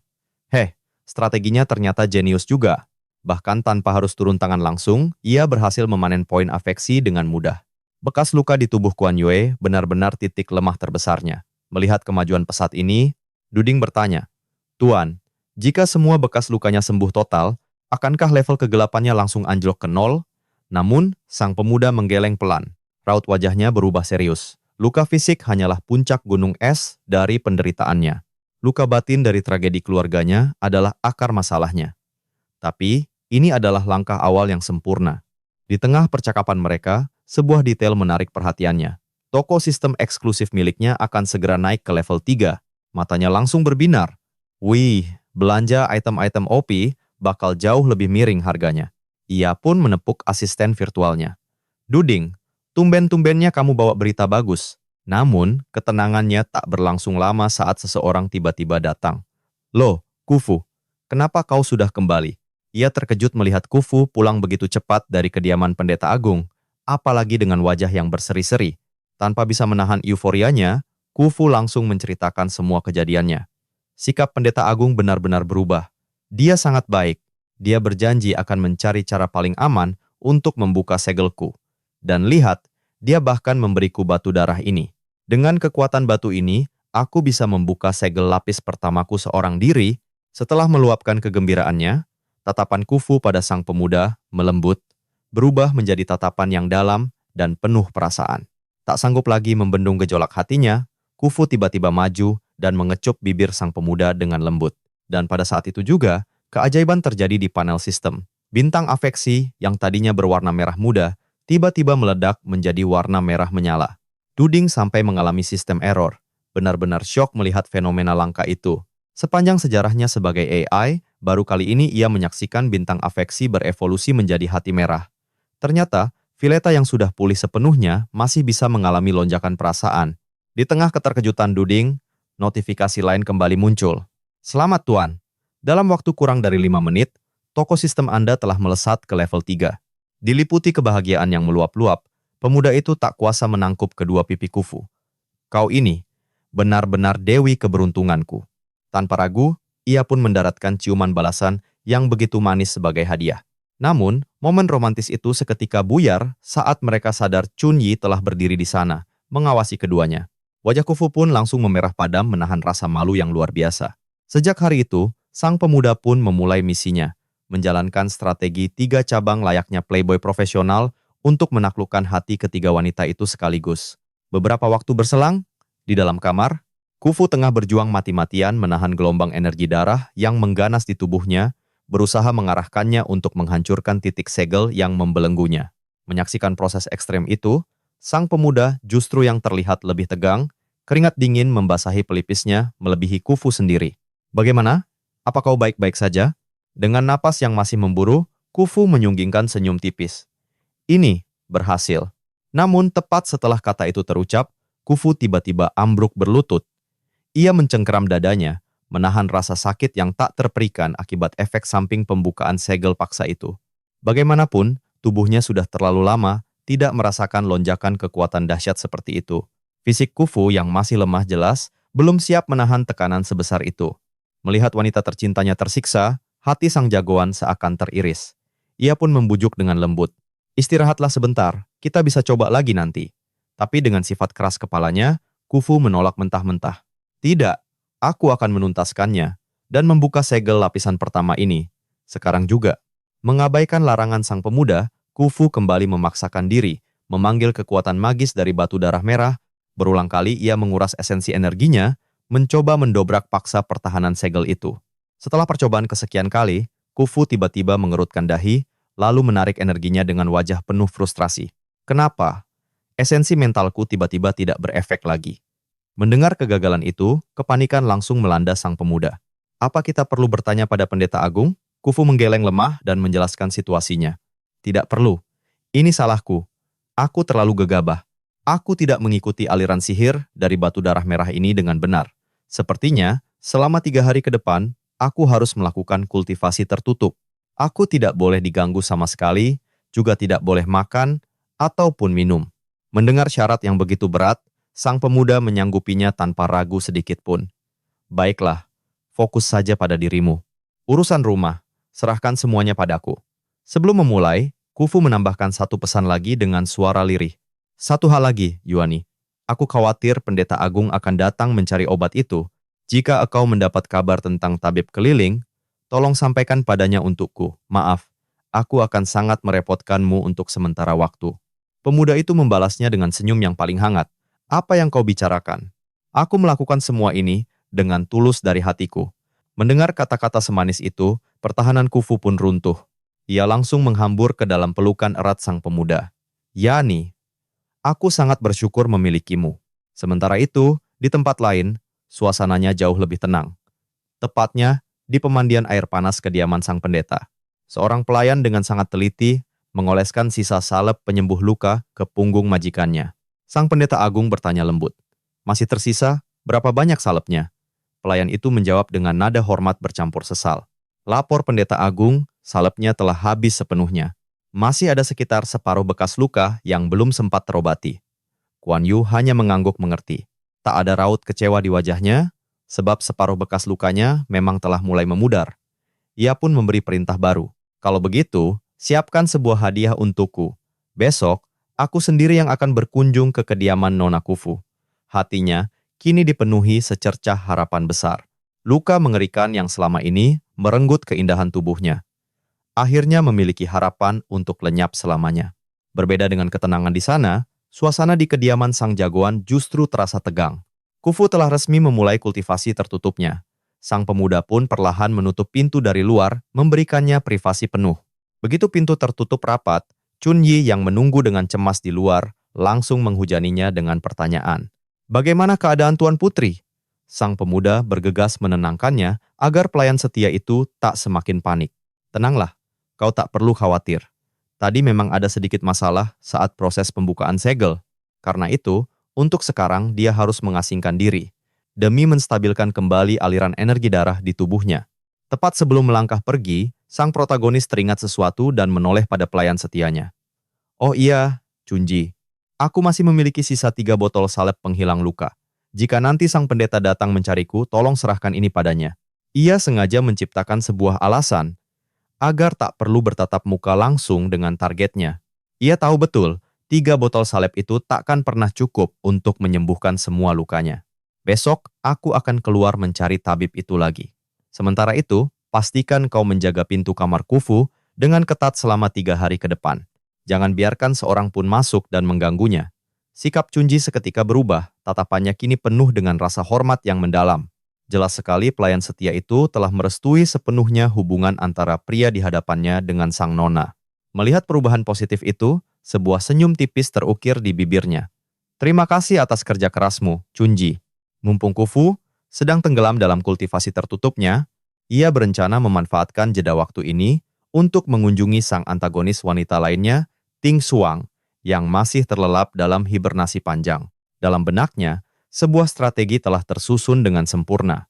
Strateginya ternyata jenius juga. Bahkan tanpa harus turun tangan langsung, ia berhasil memanen poin afeksi dengan mudah. Bekas luka di tubuh Kuan Yue benar-benar titik lemah terbesarnya. Melihat kemajuan pesat ini, Duding bertanya, "Tuan, jika semua bekas lukanya sembuh total, akankah level kegelapannya langsung anjlok ke 0? Namun, sang pemuda menggeleng pelan. Raut wajahnya berubah serius. Luka fisik hanyalah puncak gunung es dari penderitaannya. Luka batin dari tragedi keluarganya adalah akar masalahnya. Tapi, ini adalah langkah awal yang sempurna." Di tengah percakapan mereka, sebuah detail menarik perhatiannya. Toko sistem eksklusif miliknya akan segera naik ke level 3. Matanya langsung berbinar. Wih, belanja item-item OP bakal jauh lebih miring harganya. Ia pun menepuk asisten virtualnya. "Duding, tumben-tumbennya kamu bawa berita bagus." Namun, ketenangannya tak berlangsung lama saat seseorang tiba-tiba datang. "Loh, Khufu, kenapa kau sudah kembali?" Ia terkejut melihat Khufu pulang begitu cepat dari kediaman pendeta agung, apalagi dengan wajah yang berseri-seri. Tanpa bisa menahan euforianya, Khufu langsung menceritakan semua kejadiannya. Sikap pendeta agung benar-benar berubah. Dia sangat baik. Dia berjanji akan mencari cara paling aman untuk membuka segelku. Dan lihat, dia bahkan memberiku batu darah ini. Dengan kekuatan batu ini, aku bisa membuka segel lapis pertamaku seorang diri. Setelah meluapkan kegembiraannya, tatapan Khufu pada sang pemuda melembut, berubah menjadi tatapan yang dalam dan penuh perasaan. Tak sanggup lagi membendung gejolak hatinya, Khufu tiba-tiba maju dan mengecup bibir sang pemuda dengan lembut. Dan pada saat itu juga, keajaiban terjadi di panel sistem. Bintang afeksi yang tadinya berwarna merah muda, tiba-tiba meledak menjadi warna merah menyala. Duding sampai mengalami sistem error. Benar-benar syok melihat fenomena langka itu. Sepanjang sejarahnya sebagai AI, baru kali ini ia menyaksikan bintang afeksi berevolusi menjadi hati merah. Ternyata, Fileta yang sudah pulih sepenuhnya masih bisa mengalami lonjakan perasaan. Di tengah keterkejutan Duding, notifikasi lain kembali muncul. "Selamat Tuan, dalam waktu kurang dari 5 menit, toko sistem Anda telah melesat ke level 3. Diliputi kebahagiaan yang meluap-luap, pemuda itu tak kuasa menangkup kedua pipi Khufu. "Kau ini, benar-benar dewi keberuntunganku." Tanpa ragu, ia pun mendaratkan ciuman balasan yang begitu manis sebagai hadiah. Namun, momen romantis itu seketika buyar saat mereka sadar Chun Yi telah berdiri di sana, mengawasi keduanya. Wajah Khufu pun langsung memerah padam menahan rasa malu yang luar biasa. Sejak hari itu, sang pemuda pun memulai misinya, menjalankan strategi 3 cabang layaknya playboy profesional untuk menaklukkan hati ketiga wanita itu sekaligus. Beberapa waktu berselang, di dalam kamar, Khufu tengah berjuang mati-matian menahan gelombang energi darah yang mengganas di tubuhnya, berusaha mengarahkannya untuk menghancurkan titik segel yang membelenggunya. Menyaksikan proses ekstrem itu, sang pemuda justru yang terlihat lebih tegang, keringat dingin membasahi pelipisnya melebihi Khufu sendiri. "Bagaimana? Apa kau baik-baik saja?" Dengan napas yang masih memburu, Khufu menyunggingkan senyum tipis. "Ini berhasil." Namun tepat setelah kata itu terucap, Khufu tiba-tiba ambruk berlutut. Ia mencengkeram dadanya, menahan rasa sakit yang tak terperikan akibat efek samping pembukaan segel paksa itu. Bagaimanapun, tubuhnya sudah terlalu lama tidak merasakan lonjakan kekuatan dahsyat seperti itu. Fisik Khufu yang masih lemah jelas belum siap menahan tekanan sebesar itu. Melihat wanita tercintanya tersiksa, hati sang jagoan seakan teriris. Ia pun membujuk dengan lembut. Istirahatlah sebentar, kita bisa coba lagi nanti. Tapi dengan sifat keras kepalanya, Khufu menolak mentah-mentah. Tidak, aku akan menuntaskannya dan membuka segel lapisan pertama ini. Sekarang juga. Mengabaikan larangan sang pemuda, Khufu kembali memaksakan diri, memanggil kekuatan magis dari batu darah merah. Berulang kali ia menguras esensi energinya, mencoba mendobrak paksa pertahanan segel itu. Setelah percobaan kesekian kali, Khufu tiba-tiba mengerutkan dahi, lalu menarik energinya dengan wajah penuh frustrasi. Kenapa? Esensi mentalku tiba-tiba tidak berefek lagi. Mendengar kegagalan itu, kepanikan langsung melanda sang pemuda. Apa kita perlu bertanya pada pendeta agung? Khufu menggeleng lemah dan menjelaskan situasinya. Tidak perlu. Ini salahku. Aku terlalu gegabah. Aku tidak mengikuti aliran sihir dari batu darah merah ini dengan benar. Sepertinya, selama 3 hari ke depan, aku harus melakukan kultivasi tertutup. Aku tidak boleh diganggu sama sekali, juga tidak boleh makan ataupun minum. Mendengar syarat yang begitu berat, sang pemuda menyanggupinya tanpa ragu sedikit pun. Baiklah, fokus saja pada dirimu. Urusan rumah, serahkan semuanya padaku. Sebelum memulai, Khufu menambahkan satu pesan lagi dengan suara lirih. Satu hal lagi, Yuani. Aku khawatir pendeta agung akan datang mencari obat itu. Jika engkau mendapat kabar tentang tabib keliling, tolong sampaikan padanya untukku. Maaf, aku akan sangat merepotkanmu untuk sementara waktu. Pemuda itu membalasnya dengan senyum yang paling hangat. Apa yang kau bicarakan? Aku melakukan semua ini dengan tulus dari hatiku. Mendengar kata-kata semanis itu, pertahanan Khufu pun runtuh. Ia langsung menghambur ke dalam pelukan erat sang pemuda. Yani, aku sangat bersyukur memilikimu. Sementara itu, di tempat lain, suasananya jauh lebih tenang. Tepatnya, di pemandian air panas kediaman sang pendeta. Seorang pelayan dengan sangat teliti mengoleskan sisa salep penyembuh luka ke punggung majikannya. Sang pendeta agung bertanya lembut. Masih tersisa? Berapa banyak salepnya? Pelayan itu menjawab dengan nada hormat bercampur sesal. Lapor pendeta agung, salepnya telah habis sepenuhnya. Masih ada sekitar separuh bekas luka yang belum sempat terobati. Kuan Yu hanya mengangguk mengerti. Tak ada raut kecewa di wajahnya, sebab separuh bekas lukanya memang telah mulai memudar. Ia pun memberi perintah baru. Kalau begitu, siapkan sebuah hadiah untukku. Besok, aku sendiri yang akan berkunjung ke kediaman Nona Khufu. Hatinya kini dipenuhi secercah harapan besar. Luka mengerikan yang selama ini merenggut keindahan tubuhnya. Akhirnya memiliki harapan untuk lenyap selamanya. Berbeda dengan ketenangan di sana, suasana di kediaman sang jagoan justru terasa tegang. Khufu telah resmi memulai kultivasi tertutupnya. Sang pemuda pun perlahan menutup pintu dari luar, memberikannya privasi penuh. Begitu pintu tertutup rapat, Chun Yi yang menunggu dengan cemas di luar, langsung menghujaninya dengan pertanyaan. Bagaimana keadaan Tuan Putri? Sang pemuda bergegas menenangkannya agar pelayan setia itu tak semakin panik. Tenanglah, kau tak perlu khawatir. Tadi memang ada sedikit masalah saat proses pembukaan segel. Karena itu, untuk sekarang dia harus mengasingkan diri, demi menstabilkan kembali aliran energi darah di tubuhnya. Tepat sebelum melangkah pergi, sang protagonis teringat sesuatu dan menoleh pada pelayan setianya. Oh iya, Chunji. Aku masih memiliki sisa 3 botol salep penghilang luka. Jika nanti sang pendeta datang mencariku, tolong serahkan ini padanya. Ia sengaja menciptakan sebuah alasan agar tak perlu bertatap muka langsung dengan targetnya. Ia tahu betul, 3 botol salep itu takkan pernah cukup untuk menyembuhkan semua lukanya. Besok, aku akan keluar mencari tabib itu lagi. Sementara itu, pastikan kau menjaga pintu kamar Khufu dengan ketat selama 3 hari ke depan. Jangan biarkan seorang pun masuk dan mengganggunya. Sikap Chunji seketika berubah, tatapannya kini penuh dengan rasa hormat yang mendalam. Jelas sekali pelayan setia itu telah merestui sepenuhnya hubungan antara pria di hadapannya dengan sang nona. Melihat perubahan positif itu, sebuah senyum tipis terukir di bibirnya. Terima kasih atas kerja kerasmu, Chunji. Mumpung Khufu sedang tenggelam dalam kultivasi tertutupnya, ia berencana memanfaatkan jeda waktu ini untuk mengunjungi sang antagonis wanita lainnya, Ting Xuang, yang masih terlelap dalam hibernasi panjang. Dalam benaknya, sebuah strategi telah tersusun dengan sempurna.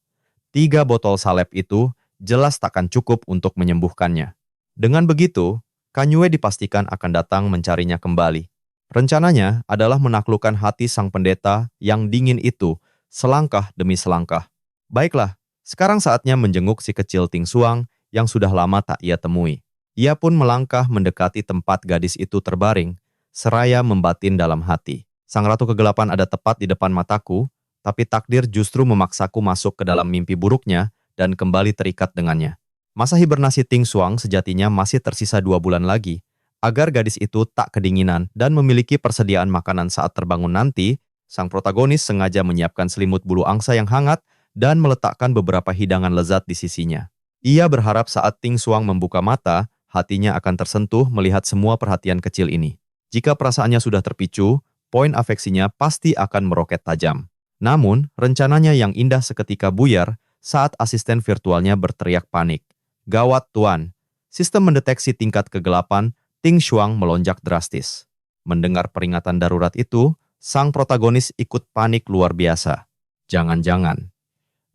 3 botol salep itu jelas takkan cukup untuk menyembuhkannya. Dengan begitu, Kanyue dipastikan akan datang mencarinya kembali. Rencananya adalah menaklukkan hati sang pendeta yang dingin itu, selangkah demi selangkah. Baiklah, sekarang saatnya menjenguk si kecil Ting Suang yang sudah lama tak ia temui. Ia pun melangkah mendekati tempat gadis itu terbaring, seraya membatin dalam hati. Sang ratu kegelapan ada tepat di depan mataku, tapi takdir justru memaksaku masuk ke dalam mimpi buruknya dan kembali terikat dengannya. Masa hibernasi Ting Suang sejatinya masih tersisa 2 bulan lagi. Agar gadis itu tak kedinginan dan memiliki persediaan makanan saat terbangun nanti, sang protagonis sengaja menyiapkan selimut bulu angsa yang hangat dan meletakkan beberapa hidangan lezat di sisinya. Ia berharap saat Ting Suang membuka mata, hatinya akan tersentuh melihat semua perhatian kecil ini. Jika perasaannya sudah terpicu, poin afeksinya pasti akan meroket tajam. Namun, rencananya yang indah seketika buyar saat asisten virtualnya berteriak panik. Gawat tuan, sistem mendeteksi tingkat kegelapan Ting Suang melonjak drastis. Mendengar peringatan darurat itu, sang protagonis ikut panik luar biasa. Jangan-jangan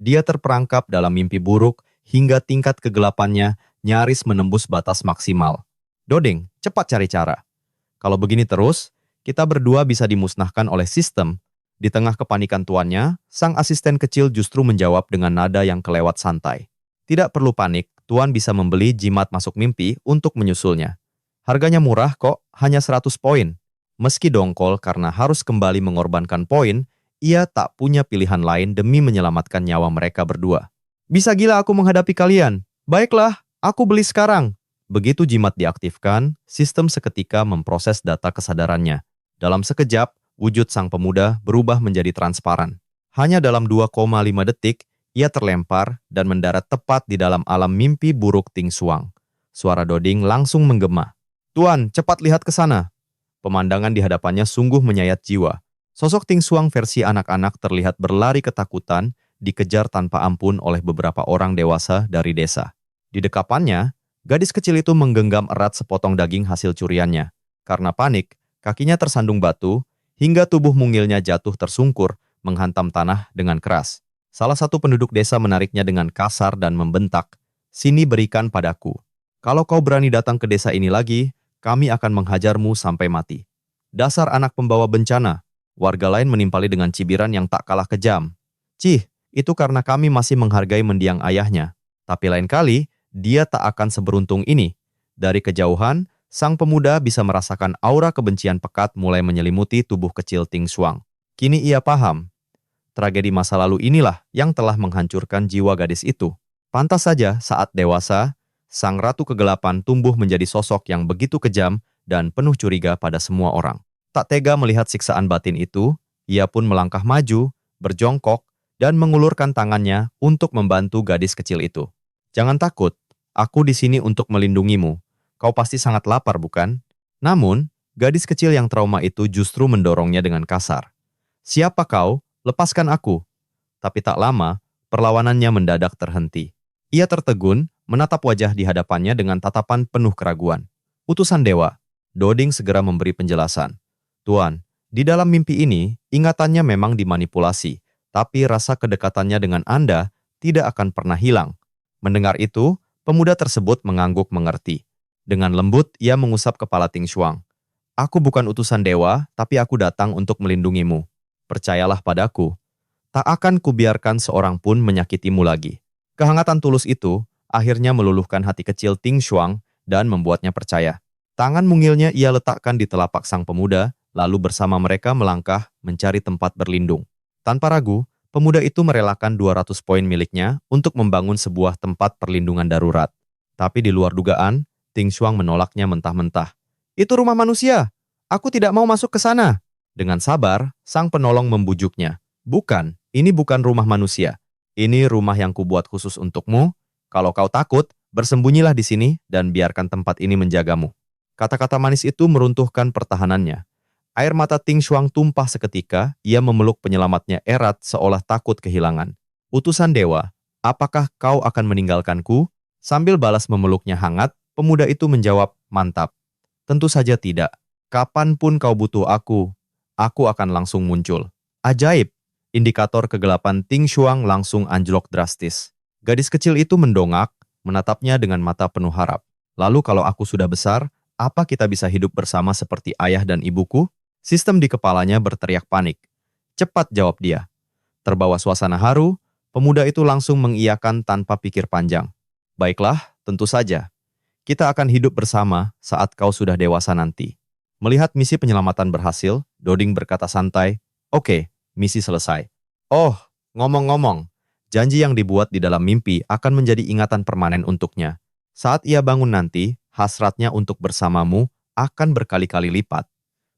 dia terperangkap dalam mimpi buruk hingga tingkat kegelapannya nyaris menembus batas maksimal. Doding, cepat cari cara. Kalau begini terus, kita berdua bisa dimusnahkan oleh sistem. Di tengah kepanikan tuannya, sang asisten kecil justru menjawab dengan nada yang kelewat santai. Tidak perlu panik, tuan bisa membeli jimat masuk mimpi untuk menyusulnya. Harganya murah kok, hanya 100 poin. Meski dongkol karena harus kembali mengorbankan poin, ia tak punya pilihan lain demi menyelamatkan nyawa mereka berdua. Bisa gila aku menghadapi kalian. Baiklah, aku beli sekarang. Begitu jimat diaktifkan, sistem seketika memproses data kesadarannya. Dalam sekejap, wujud sang pemuda berubah menjadi transparan. Hanya dalam 2,5 detik, ia terlempar dan mendarat tepat di dalam alam mimpi buruk Ting Suang. Suara Doding langsung menggema. Tuan, cepat lihat ke sana. Pemandangan di hadapannya sungguh menyayat jiwa. Sosok Ting Suang versi anak-anak terlihat berlari ketakutan, dikejar tanpa ampun oleh beberapa orang dewasa dari desa. Di dekapannya, gadis kecil itu menggenggam erat sepotong daging hasil curiannya. Karena panik, kakinya tersandung batu, hingga tubuh mungilnya jatuh tersungkur, menghantam tanah dengan keras. Salah satu penduduk desa menariknya dengan kasar dan membentak, "Sini berikan padaku. Kalau kau berani datang ke desa ini lagi, kami akan menghajarmu sampai mati." Dasar anak pembawa bencana, warga lain menimpali dengan cibiran yang tak kalah kejam. Cih, itu karena kami masih menghargai mendiang ayahnya. Tapi lain kali, dia tak akan seberuntung ini. Dari kejauhan, sang pemuda bisa merasakan aura kebencian pekat mulai menyelimuti tubuh kecil Ting Suang. Kini ia paham. Tragedi masa lalu inilah yang telah menghancurkan jiwa gadis itu. Pantas saja saat dewasa, sang ratu kegelapan tumbuh menjadi sosok yang begitu kejam dan penuh curiga pada semua orang. Tak tega melihat siksaan batin itu, ia pun melangkah maju, berjongkok, dan mengulurkan tangannya untuk membantu gadis kecil itu. Jangan takut, aku di sini untuk melindungimu. Kau pasti sangat lapar, bukan? Namun, gadis kecil yang trauma itu justru mendorongnya dengan kasar. Siapa kau? Lepaskan aku. Tapi tak lama, perlawanannya mendadak terhenti. Ia tertegun, menatap wajah di hadapannya dengan tatapan penuh keraguan. Utusan dewa, Doding segera memberi penjelasan. Tuan, di dalam mimpi ini, ingatannya memang dimanipulasi, tapi rasa kedekatannya dengan Anda tidak akan pernah hilang. Mendengar itu, pemuda tersebut mengangguk mengerti. Dengan lembut, ia mengusap kepala Ting Suang. Aku bukan utusan dewa, tapi aku datang untuk melindungimu. Percayalah padaku. Tak akan kubiarkan seorang pun menyakitimu lagi. Kehangatan tulus itu akhirnya meluluhkan hati kecil Ting Suang dan membuatnya percaya. Tangan mungilnya ia letakkan di telapak sang pemuda, lalu bersama mereka melangkah mencari tempat berlindung. Tanpa ragu, pemuda itu merelakan 200 poin miliknya untuk membangun sebuah tempat perlindungan darurat. Tapi di luar dugaan, Ting Suang menolaknya mentah-mentah. Itu rumah manusia. Aku tidak mau masuk ke sana. Dengan sabar, sang penolong membujuknya. Bukan, ini bukan rumah manusia. Ini rumah yang kubuat khusus untukmu. Kalau kau takut, bersembunyilah di sini dan biarkan tempat ini menjagamu. Kata-kata manis itu meruntuhkan pertahanannya. Air mata Ting Suang tumpah seketika, ia memeluk penyelamatnya erat seolah takut kehilangan. Utusan dewa, apakah kau akan meninggalkanku? Sambil balas memeluknya hangat, pemuda itu menjawab, mantap. Tentu saja tidak. Kapanpun kau butuh aku akan langsung muncul. Ajaib! Indikator kegelapan Ting Suang langsung anjlok drastis. Gadis kecil itu mendongak, menatapnya dengan mata penuh harap. Lalu kalau aku sudah besar, apa kita bisa hidup bersama seperti ayah dan ibuku? Sistem di kepalanya berteriak panik. Cepat, jawab dia. Terbawa suasana haru, pemuda itu langsung mengiyakan tanpa pikir panjang. Baiklah, tentu saja. Kita akan hidup bersama saat kau sudah dewasa nanti. Melihat misi penyelamatan berhasil, Doding berkata santai, "Oke, misi selesai." Oh, ngomong-ngomong, janji yang dibuat di dalam mimpi akan menjadi ingatan permanen untuknya. Saat ia bangun nanti, hasratnya untuk bersamamu akan berkali-kali lipat.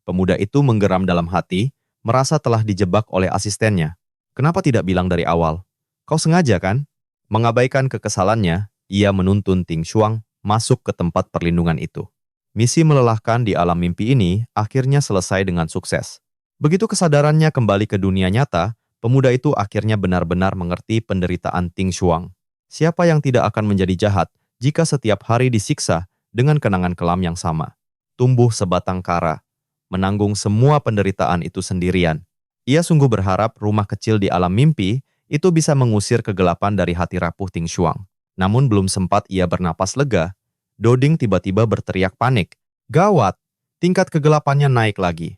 Pemuda itu menggeram dalam hati, merasa telah dijebak oleh asistennya. Kenapa tidak bilang dari awal? Kau sengaja kan? Mengabaikan kekesalannya, ia menuntun Ting Shuang masuk ke tempat perlindungan itu. Misi melelahkan di alam mimpi ini akhirnya selesai dengan sukses. Begitu kesadarannya kembali ke dunia nyata, pemuda itu akhirnya benar-benar mengerti penderitaan Ting Shuang. Siapa yang tidak akan menjadi jahat jika setiap hari disiksa dengan kenangan kelam yang sama? Tumbuh sebatang kara, menanggung semua penderitaan itu sendirian. Ia sungguh berharap rumah kecil di alam mimpi itu bisa mengusir kegelapan dari hati rapuh Ting Shuang. Namun belum sempat ia bernapas lega, Doding tiba-tiba berteriak panik. Gawat, tingkat kegelapannya naik lagi.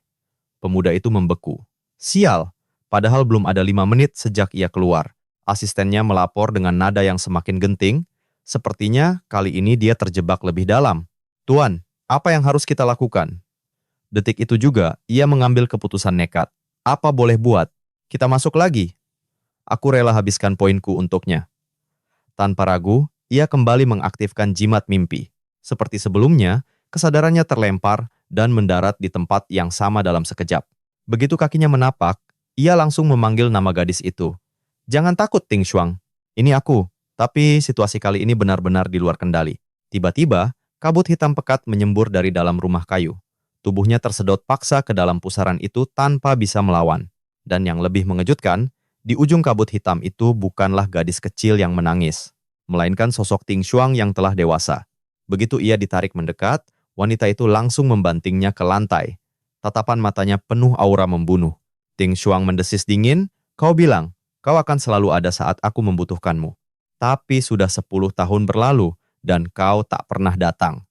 Pemuda itu membeku. Sial, padahal belum ada 5 menit sejak ia keluar. Asistennya melapor dengan nada yang semakin genting. Sepertinya kali ini dia terjebak lebih dalam. Tuan, apa yang harus kita lakukan? Detik itu juga ia mengambil keputusan nekat. Apa boleh buat? Kita masuk lagi. Aku rela habiskan poinku untuknya. Tanpa ragu, ia kembali mengaktifkan jimat mimpi. Seperti sebelumnya, kesadarannya terlempar dan mendarat di tempat yang sama dalam sekejap. Begitu kakinya menapak, ia langsung memanggil nama gadis itu. Jangan takut, Ting Shuang. Ini aku, tapi situasi kali ini benar-benar di luar kendali. Tiba-tiba, kabut hitam pekat menyembur dari dalam rumah kayu. Tubuhnya tersedot paksa ke dalam pusaran itu tanpa bisa melawan. Dan yang lebih mengejutkan, di ujung kabut hitam itu bukanlah gadis kecil yang menangis, melainkan sosok Ting Shuang yang telah dewasa. Begitu ia ditarik mendekat, wanita itu langsung membantingnya ke lantai. Tatapan matanya penuh aura membunuh. Ting Shuang mendesis dingin, kau bilang, kau akan selalu ada saat aku membutuhkanmu. Tapi sudah 10 tahun berlalu, dan kau tak pernah datang.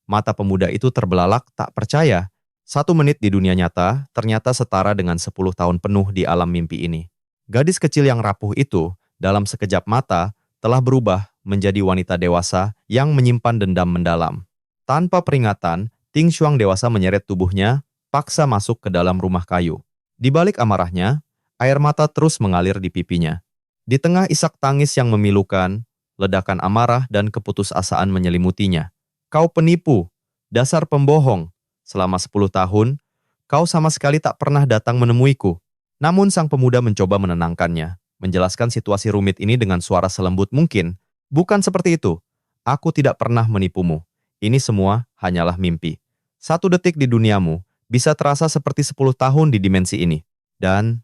Mata pemuda itu terbelalak tak percaya. 1 menit di dunia nyata ternyata setara dengan 10 tahun penuh di alam mimpi ini. Gadis kecil yang rapuh itu, dalam sekejap mata, telah berubah menjadi wanita dewasa yang menyimpan dendam mendalam. Tanpa peringatan, Ting Shuang dewasa menyeret tubuhnya, paksa masuk ke dalam rumah kayu. Di balik amarahnya, air mata terus mengalir di pipinya. Di tengah isak tangis yang memilukan, ledakan amarah dan keputusasaan menyelimutinya. Kau penipu, dasar pembohong. Selama 10 tahun, kau sama sekali tak pernah datang menemuiku. Namun sang pemuda mencoba menenangkannya, menjelaskan situasi rumit ini dengan suara selembut mungkin. Bukan seperti itu. Aku tidak pernah menipumu. Ini semua hanyalah mimpi. 1 detik di duniamu bisa terasa seperti 10 tahun di dimensi ini. Dan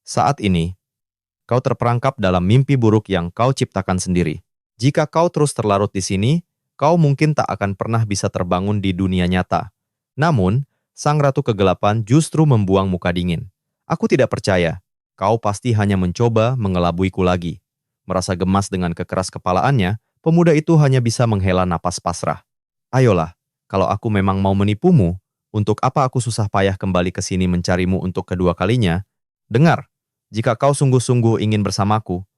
saat ini, kau terperangkap dalam mimpi buruk yang kau ciptakan sendiri. Jika kau terus terlarut di sini, kau mungkin tak akan pernah bisa terbangun di dunia nyata. Namun, sang ratu kegelapan justru membuang muka dingin. Aku tidak percaya. Kau pasti hanya mencoba mengelabuiku lagi. Merasa gemas dengan kekeras kepalaannya, pemuda itu hanya bisa menghela napas pasrah. Ayolah, kalau aku memang mau menipumu, untuk apa aku susah payah kembali ke sini mencarimu untuk kedua kalinya? Dengar, jika kau sungguh-sungguh ingin bersamaku,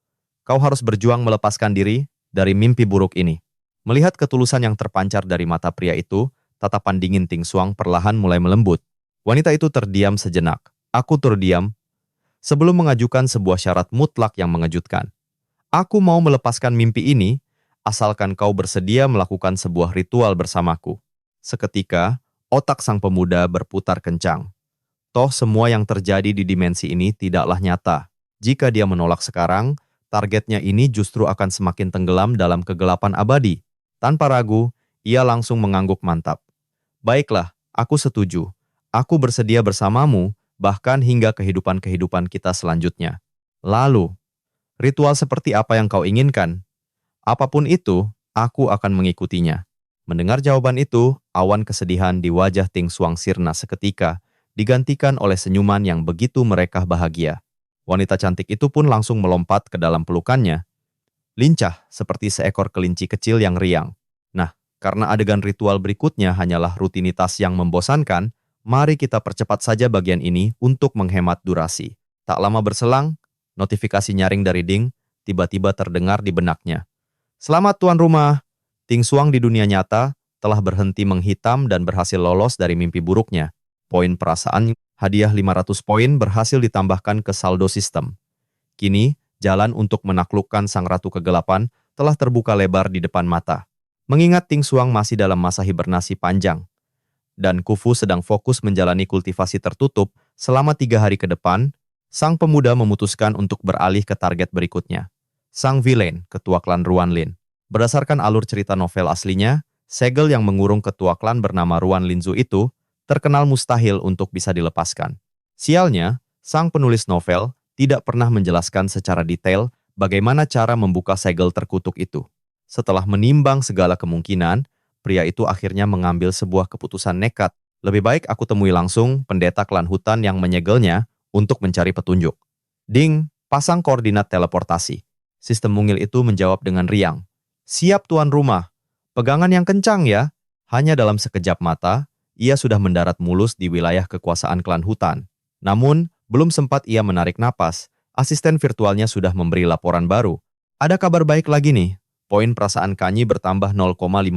kau harus berjuang melepaskan diri dari mimpi buruk ini. Melihat ketulusan yang terpancar dari mata pria itu, tatapan dingin Ting Shuang perlahan mulai melembut. Wanita itu terdiam sejenak. Aku terdiam sebelum mengajukan sebuah syarat mutlak yang mengejutkan. Aku mau melepaskan mimpi ini, asalkan kau bersedia melakukan sebuah ritual bersamaku. Seketika, otak sang pemuda berputar kencang. Toh semua yang terjadi di dimensi ini tidaklah nyata. Jika dia menolak sekarang, targetnya ini justru akan semakin tenggelam dalam kegelapan abadi. Tanpa ragu, ia langsung mengangguk mantap. Baiklah, aku setuju. Aku bersedia bersamamu, bahkan hingga kehidupan-kehidupan kita selanjutnya. Lalu, ritual seperti apa yang kau inginkan? Apapun itu, aku akan mengikutinya. Mendengar jawaban itu, awan kesedihan di wajah Ting Shuang sirna seketika, digantikan oleh senyuman yang begitu mereka bahagia. Wanita cantik itu pun langsung melompat ke dalam pelukannya, lincah seperti seekor kelinci kecil yang riang. Nah, karena adegan ritual berikutnya hanyalah rutinitas yang membosankan, Mari kita percepat saja bagian ini untuk menghemat durasi. Tak lama berselang, notifikasi nyaring dari Ding tiba-tiba terdengar di benaknya. Selamat tuan rumah. Ting Xuang di dunia nyata telah berhenti menghitam dan berhasil lolos dari mimpi buruknya. Poin perasaan hadiah 500 poin berhasil ditambahkan ke saldo sistem. Kini, jalan untuk menaklukkan sang ratu kegelapan telah terbuka lebar di depan mata. Mengingat Ting Xuang masih dalam masa hibernasi panjang, dan Khufu sedang fokus menjalani kultivasi tertutup selama 3 hari ke depan, sang pemuda memutuskan untuk beralih ke target berikutnya. Sang villain, ketua klan Ruanlin. Berdasarkan alur cerita novel aslinya, segel yang mengurung ketua klan bernama Ruan Linzu itu terkenal mustahil untuk bisa dilepaskan. Sialnya, sang penulis novel tidak pernah menjelaskan secara detail bagaimana cara membuka segel terkutuk itu. Setelah menimbang segala kemungkinan, pria itu akhirnya mengambil sebuah keputusan nekat. Lebih baik aku temui langsung pendeta klan hutan yang menyegelnya untuk mencari petunjuk. Ding, pasang koordinat teleportasi. Sistem mungil itu menjawab dengan riang. Siap tuan rumah. Pegangan yang kencang ya. Hanya dalam sekejap mata, ia sudah mendarat mulus di wilayah kekuasaan klan hutan. Namun, belum sempat ia menarik napas, asisten virtualnya sudah memberi laporan baru. Ada kabar baik lagi nih. Poin perasaan Kanyi bertambah 0,5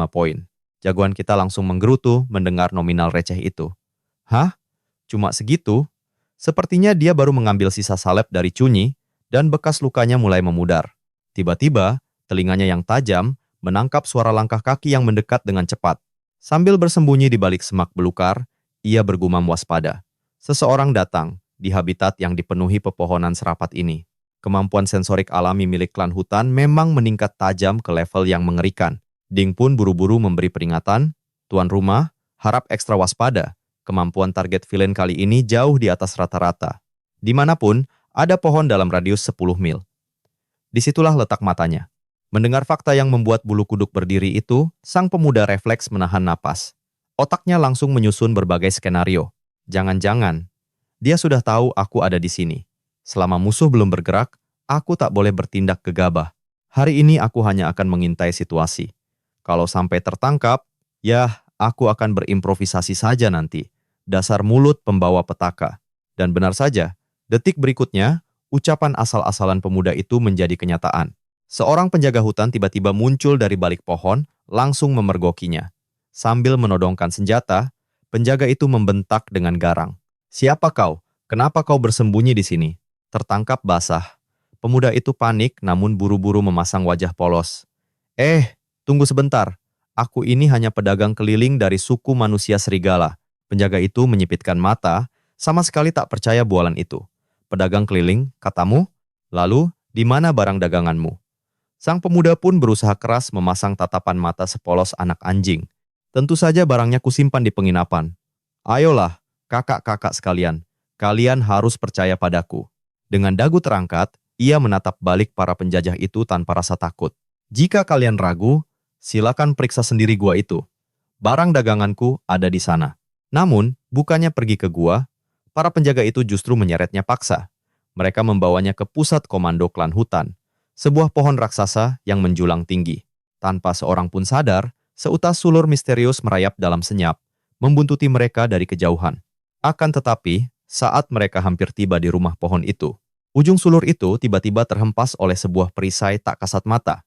poin. Jagoan kita langsung menggerutu mendengar nominal receh itu. Hah? Cuma segitu? Sepertinya dia baru mengambil sisa salep dari Cunyi, dan bekas lukanya mulai memudar. Tiba-tiba, telinganya yang tajam menangkap suara langkah kaki yang mendekat dengan cepat. Sambil bersembunyi di balik semak belukar, ia bergumam waspada. Seseorang datang di habitat yang dipenuhi pepohonan serapat ini. Kemampuan sensorik alami milik klan hutan memang meningkat tajam ke level yang mengerikan. Ding pun buru-buru memberi peringatan, tuan rumah, harap ekstra waspada. Kemampuan target villain kali ini jauh di atas rata-rata. Dimanapun, ada pohon dalam radius 10 mil. Disitulah letak matanya. Mendengar fakta yang membuat bulu kuduk berdiri itu, sang pemuda refleks menahan napas. Otaknya langsung menyusun berbagai skenario. Jangan-jangan, dia sudah tahu aku ada di sini. Selama musuh belum bergerak, aku tak boleh bertindak gegabah. Hari ini aku hanya akan mengintai situasi. Kalau sampai tertangkap, ya aku akan berimprovisasi saja nanti. Dasar mulut pembawa petaka. Dan benar saja, detik berikutnya, ucapan asal-asalan pemuda itu menjadi kenyataan. Seorang penjaga hutan tiba-tiba muncul dari balik pohon, langsung memergokinya. Sambil menodongkan senjata, penjaga itu membentak dengan garang. Siapa kau? Kenapa kau bersembunyi di sini? Tertangkap basah. Pemuda itu panik namun buru-buru memasang wajah polos. Tunggu sebentar. Aku ini hanya pedagang keliling dari suku manusia serigala. Penjaga itu menyipitkan mata, sama sekali tak percaya bualan itu. Pedagang keliling, katamu? Lalu, di mana barang daganganmu? Sang pemuda pun berusaha keras memasang tatapan mata sepolos anak anjing. Tentu saja barangnya kusimpan di penginapan. Ayolah, kakak-kakak sekalian. Kalian harus percaya padaku. Dengan dagu terangkat, ia menatap balik para penjajah itu tanpa rasa takut. Jika kalian ragu, silakan periksa sendiri gua itu. Barang daganganku ada di sana. Namun, bukannya pergi ke gua, para penjaga itu justru menyeretnya paksa. Mereka membawanya ke pusat komando klan hutan, sebuah pohon raksasa yang menjulang tinggi. Tanpa seorang pun sadar, seutas sulur misterius merayap dalam senyap, membuntuti mereka dari kejauhan. Akan tetapi, saat mereka hampir tiba di rumah pohon itu, ujung sulur itu tiba-tiba terhempas oleh sebuah perisai tak kasat mata.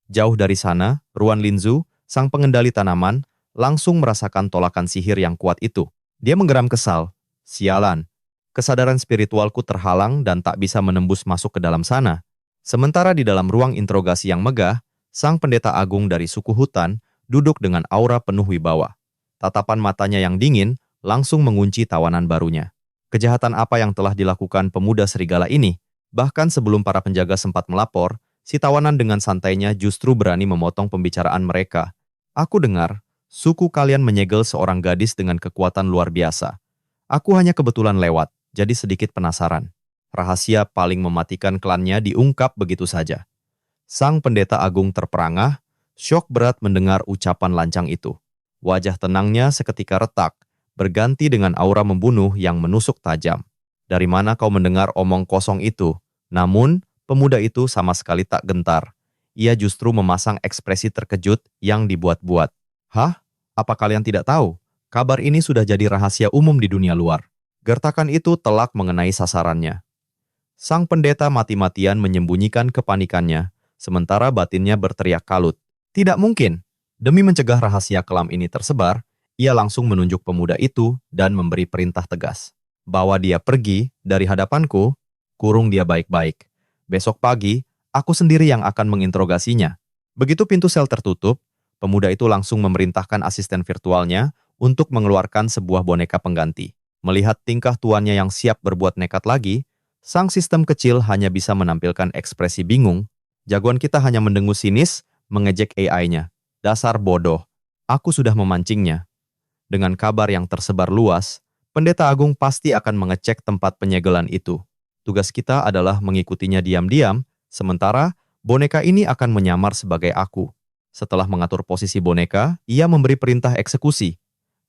Jauh dari sana, Ruan Linzu, sang pengendali tanaman, langsung merasakan tolakan sihir yang kuat itu. Dia menggeram kesal. Sialan. Kesadaran spiritualku terhalang dan tak bisa menembus masuk ke dalam sana. Sementara di dalam ruang interogasi yang megah, sang pendeta agung dari suku hutan duduk dengan aura penuh wibawa. Tatapan matanya yang dingin langsung mengunci tawanan barunya. Kejahatan apa yang telah dilakukan pemuda serigala ini? Bahkan sebelum para penjaga sempat melapor, si tawanan dengan santainya justru berani memotong pembicaraan mereka. Aku dengar, suku kalian menyegel seorang gadis dengan kekuatan luar biasa. Aku hanya kebetulan lewat, jadi sedikit penasaran. Rahasia paling mematikan klannya diungkap begitu saja. Sang pendeta agung terperangah, syok berat mendengar ucapan lancang itu. Wajah tenangnya seketika retak, berganti dengan aura membunuh yang menusuk tajam. Dari mana kau mendengar omong kosong itu? Namun, pemuda itu sama sekali tak gentar. Ia justru memasang ekspresi terkejut yang dibuat-buat. Hah? Apa kalian tidak tahu? Kabar ini sudah jadi rahasia umum di dunia luar. Gertakan itu telak mengenai sasarannya. Sang pendeta mati-matian menyembunyikan kepanikannya, sementara batinnya berteriak kalut. Tidak mungkin. Demi mencegah rahasia kelam ini tersebar, ia langsung menunjuk pemuda itu dan memberi perintah tegas. Bawa dia pergi dari hadapanku, kurung dia baik-baik. Besok pagi, aku sendiri yang akan menginterogasinya. Begitu pintu sel tertutup, pemuda itu langsung memerintahkan asisten virtualnya untuk mengeluarkan sebuah boneka pengganti. Melihat tingkah tuannya yang siap berbuat nekat lagi, sang sistem kecil hanya bisa menampilkan ekspresi bingung. Jagoan kita hanya mendengus sinis, mengejek AI-nya. Dasar bodoh, aku sudah memancingnya. Dengan kabar yang tersebar luas, Pendeta Agung pasti akan mengecek tempat penyegelan itu. Tugas kita adalah mengikutinya diam-diam, sementara boneka ini akan menyamar sebagai aku. Setelah mengatur posisi boneka, ia memberi perintah eksekusi.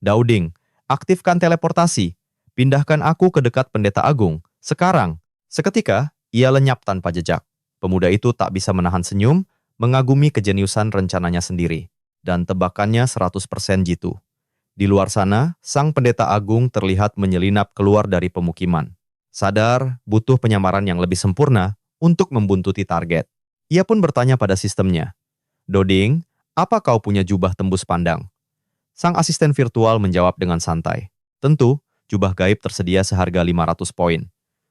Dauding, aktifkan teleportasi. Pindahkan aku ke dekat Pendeta Agung. Sekarang. Seketika, ia lenyap tanpa jejak. Pemuda itu tak bisa menahan senyum, mengagumi kejeniusan rencananya sendiri. Dan tebakannya 100% jitu. Di luar sana, sang Pendeta Agung terlihat menyelinap keluar dari pemukiman. Sadar, butuh penyamaran yang lebih sempurna untuk membuntuti target. Ia pun bertanya pada sistemnya, Doding, apa kau punya jubah tembus pandang? Sang asisten virtual menjawab dengan santai. Tentu, jubah gaib tersedia seharga 500 poin.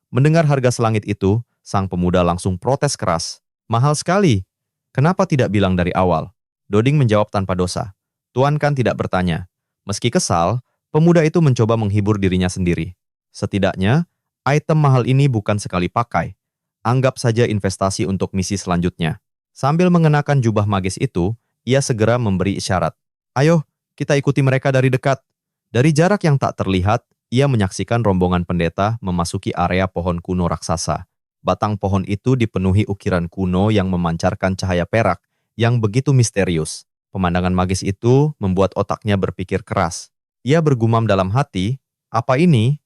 Mendengar harga selangit itu, sang pemuda langsung protes keras. Mahal sekali. Kenapa tidak bilang dari awal? Doding menjawab tanpa dosa. Tuan kan tidak bertanya. Meski kesal, pemuda itu mencoba menghibur dirinya sendiri. Setidaknya, item mahal ini bukan sekali pakai. Anggap saja investasi untuk misi selanjutnya. Sambil mengenakan jubah magis itu, ia segera memberi isyarat. Ayo, kita ikuti mereka dari dekat. Dari jarak yang tak terlihat, ia menyaksikan rombongan pendeta memasuki area pohon kuno raksasa. Batang pohon itu dipenuhi ukiran kuno yang memancarkan cahaya perak yang begitu misterius. Pemandangan magis itu membuat otaknya berpikir keras. Ia bergumam dalam hati, apa ini?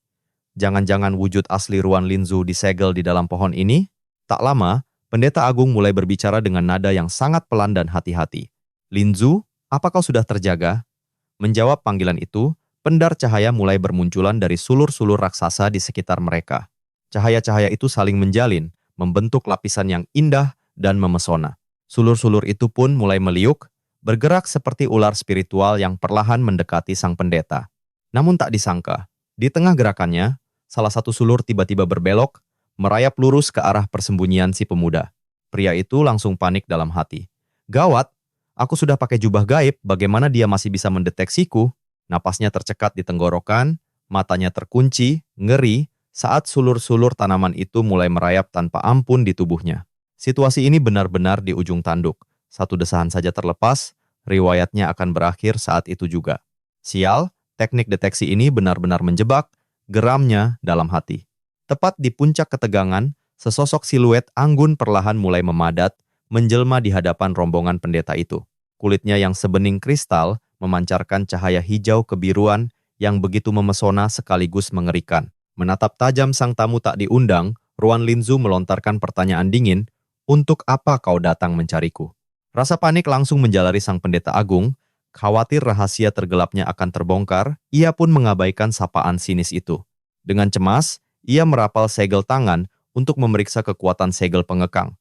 Jangan-jangan wujud asli Ruan Linzu disegel di dalam pohon ini? Tak lama, Pendeta Agung mulai berbicara dengan nada yang sangat pelan dan hati-hati. Linzu, apa kau sudah terjaga? Menjawab panggilan itu, pendar cahaya mulai bermunculan dari sulur-sulur raksasa di sekitar mereka. Cahaya-cahaya itu saling menjalin, membentuk lapisan yang indah dan memesona. Sulur-sulur itu pun mulai meliuk, bergerak seperti ular spiritual yang perlahan mendekati sang pendeta. Namun tak disangka, di tengah gerakannya, salah satu sulur tiba-tiba berbelok, merayap lurus ke arah persembunyian si pemuda. Pria itu langsung panik dalam hati. Gawat, aku sudah pakai jubah gaib, bagaimana dia masih bisa mendeteksiku? Napasnya tercekat di tenggorokan, matanya terkunci, ngeri, saat sulur-sulur tanaman itu mulai merayap tanpa ampun di tubuhnya. Situasi ini benar-benar di ujung tanduk. Satu desahan saja terlepas, riwayatnya akan berakhir saat itu juga. Sial, teknik deteksi ini benar-benar menjebak, geramnya dalam hati. Tepat di puncak ketegangan, sesosok siluet anggun perlahan mulai memadat, menjelma di hadapan rombongan pendeta itu. Kulitnya yang sebening kristal memancarkan cahaya hijau kebiruan yang begitu memesona sekaligus mengerikan. Menatap tajam sang tamu tak diundang, Ruan Linzu melontarkan pertanyaan dingin, untuk apa kau datang mencariku? Rasa panik langsung menjalari sang pendeta agung, khawatir rahasia tergelapnya akan terbongkar, ia pun mengabaikan sapaan sinis itu. Dengan cemas, ia merapal segel tangan untuk memeriksa kekuatan segel pengekang.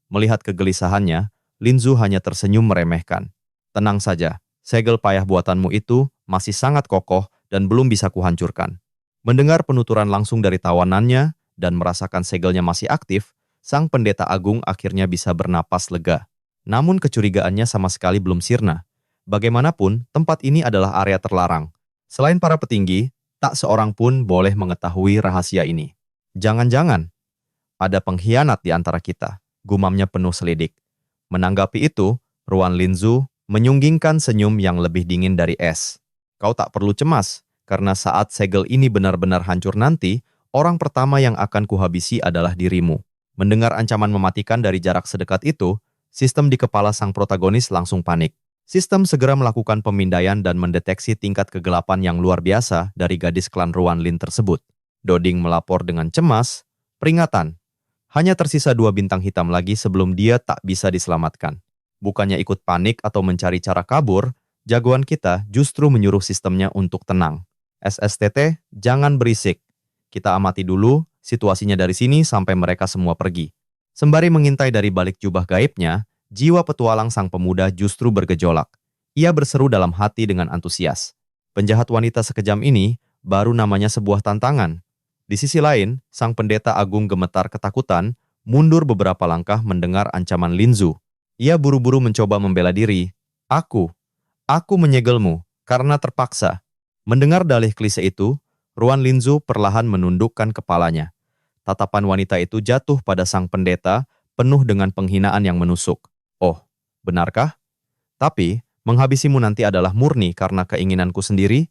Melihat kegelisahannya, Linzu hanya tersenyum meremehkan. Tenang saja, segel payah buatanmu itu masih sangat kokoh dan belum bisa kuhancurkan. Mendengar penuturan langsung dari tawanannya dan merasakan segelnya masih aktif, sang pendeta agung akhirnya bisa bernapas lega. Namun kecurigaannya sama sekali belum sirna. Bagaimanapun, tempat ini adalah area terlarang. Selain para petinggi, tak seorang pun boleh mengetahui rahasia ini. Jangan-jangan ada pengkhianat di antara kita, gumamnya penuh selidik. Menanggapi itu, Ruan Linzu menyunggingkan senyum yang lebih dingin dari es. Kau tak perlu cemas, karena saat segel ini benar-benar hancur nanti, orang pertama yang akan kuhabisi adalah dirimu. Mendengar ancaman mematikan dari jarak sedekat itu, sistem di kepala sang protagonis langsung panik. Sistem segera melakukan pemindaian dan mendeteksi tingkat kegelapan yang luar biasa dari gadis klan Ruan Lin tersebut. Doding melapor dengan cemas, peringatan. Hanya tersisa 2 bintang hitam lagi sebelum dia tak bisa diselamatkan. Bukannya ikut panik atau mencari cara kabur, Jagoan kita justru menyuruh sistemnya untuk tenang. SSTT, jangan berisik. Kita amati dulu situasinya dari sini sampai mereka semua pergi. Sembari mengintai dari balik jubah gaibnya, jiwa petualang sang pemuda justru bergejolak. Ia berseru dalam hati dengan antusias. Penjahat wanita sekejam ini baru namanya sebuah tantangan. Di sisi lain, sang pendeta agung gemetar ketakutan, mundur beberapa langkah mendengar ancaman Linzu. Ia buru-buru mencoba membela diri. Aku menyegelmu karena terpaksa. Mendengar dalih klise itu, Ruan Linzu perlahan menundukkan kepalanya. Tatapan wanita itu jatuh pada sang pendeta, penuh dengan penghinaan yang menusuk. Oh, benarkah? Tapi, menghabisimu nanti adalah murni karena keinginanku sendiri?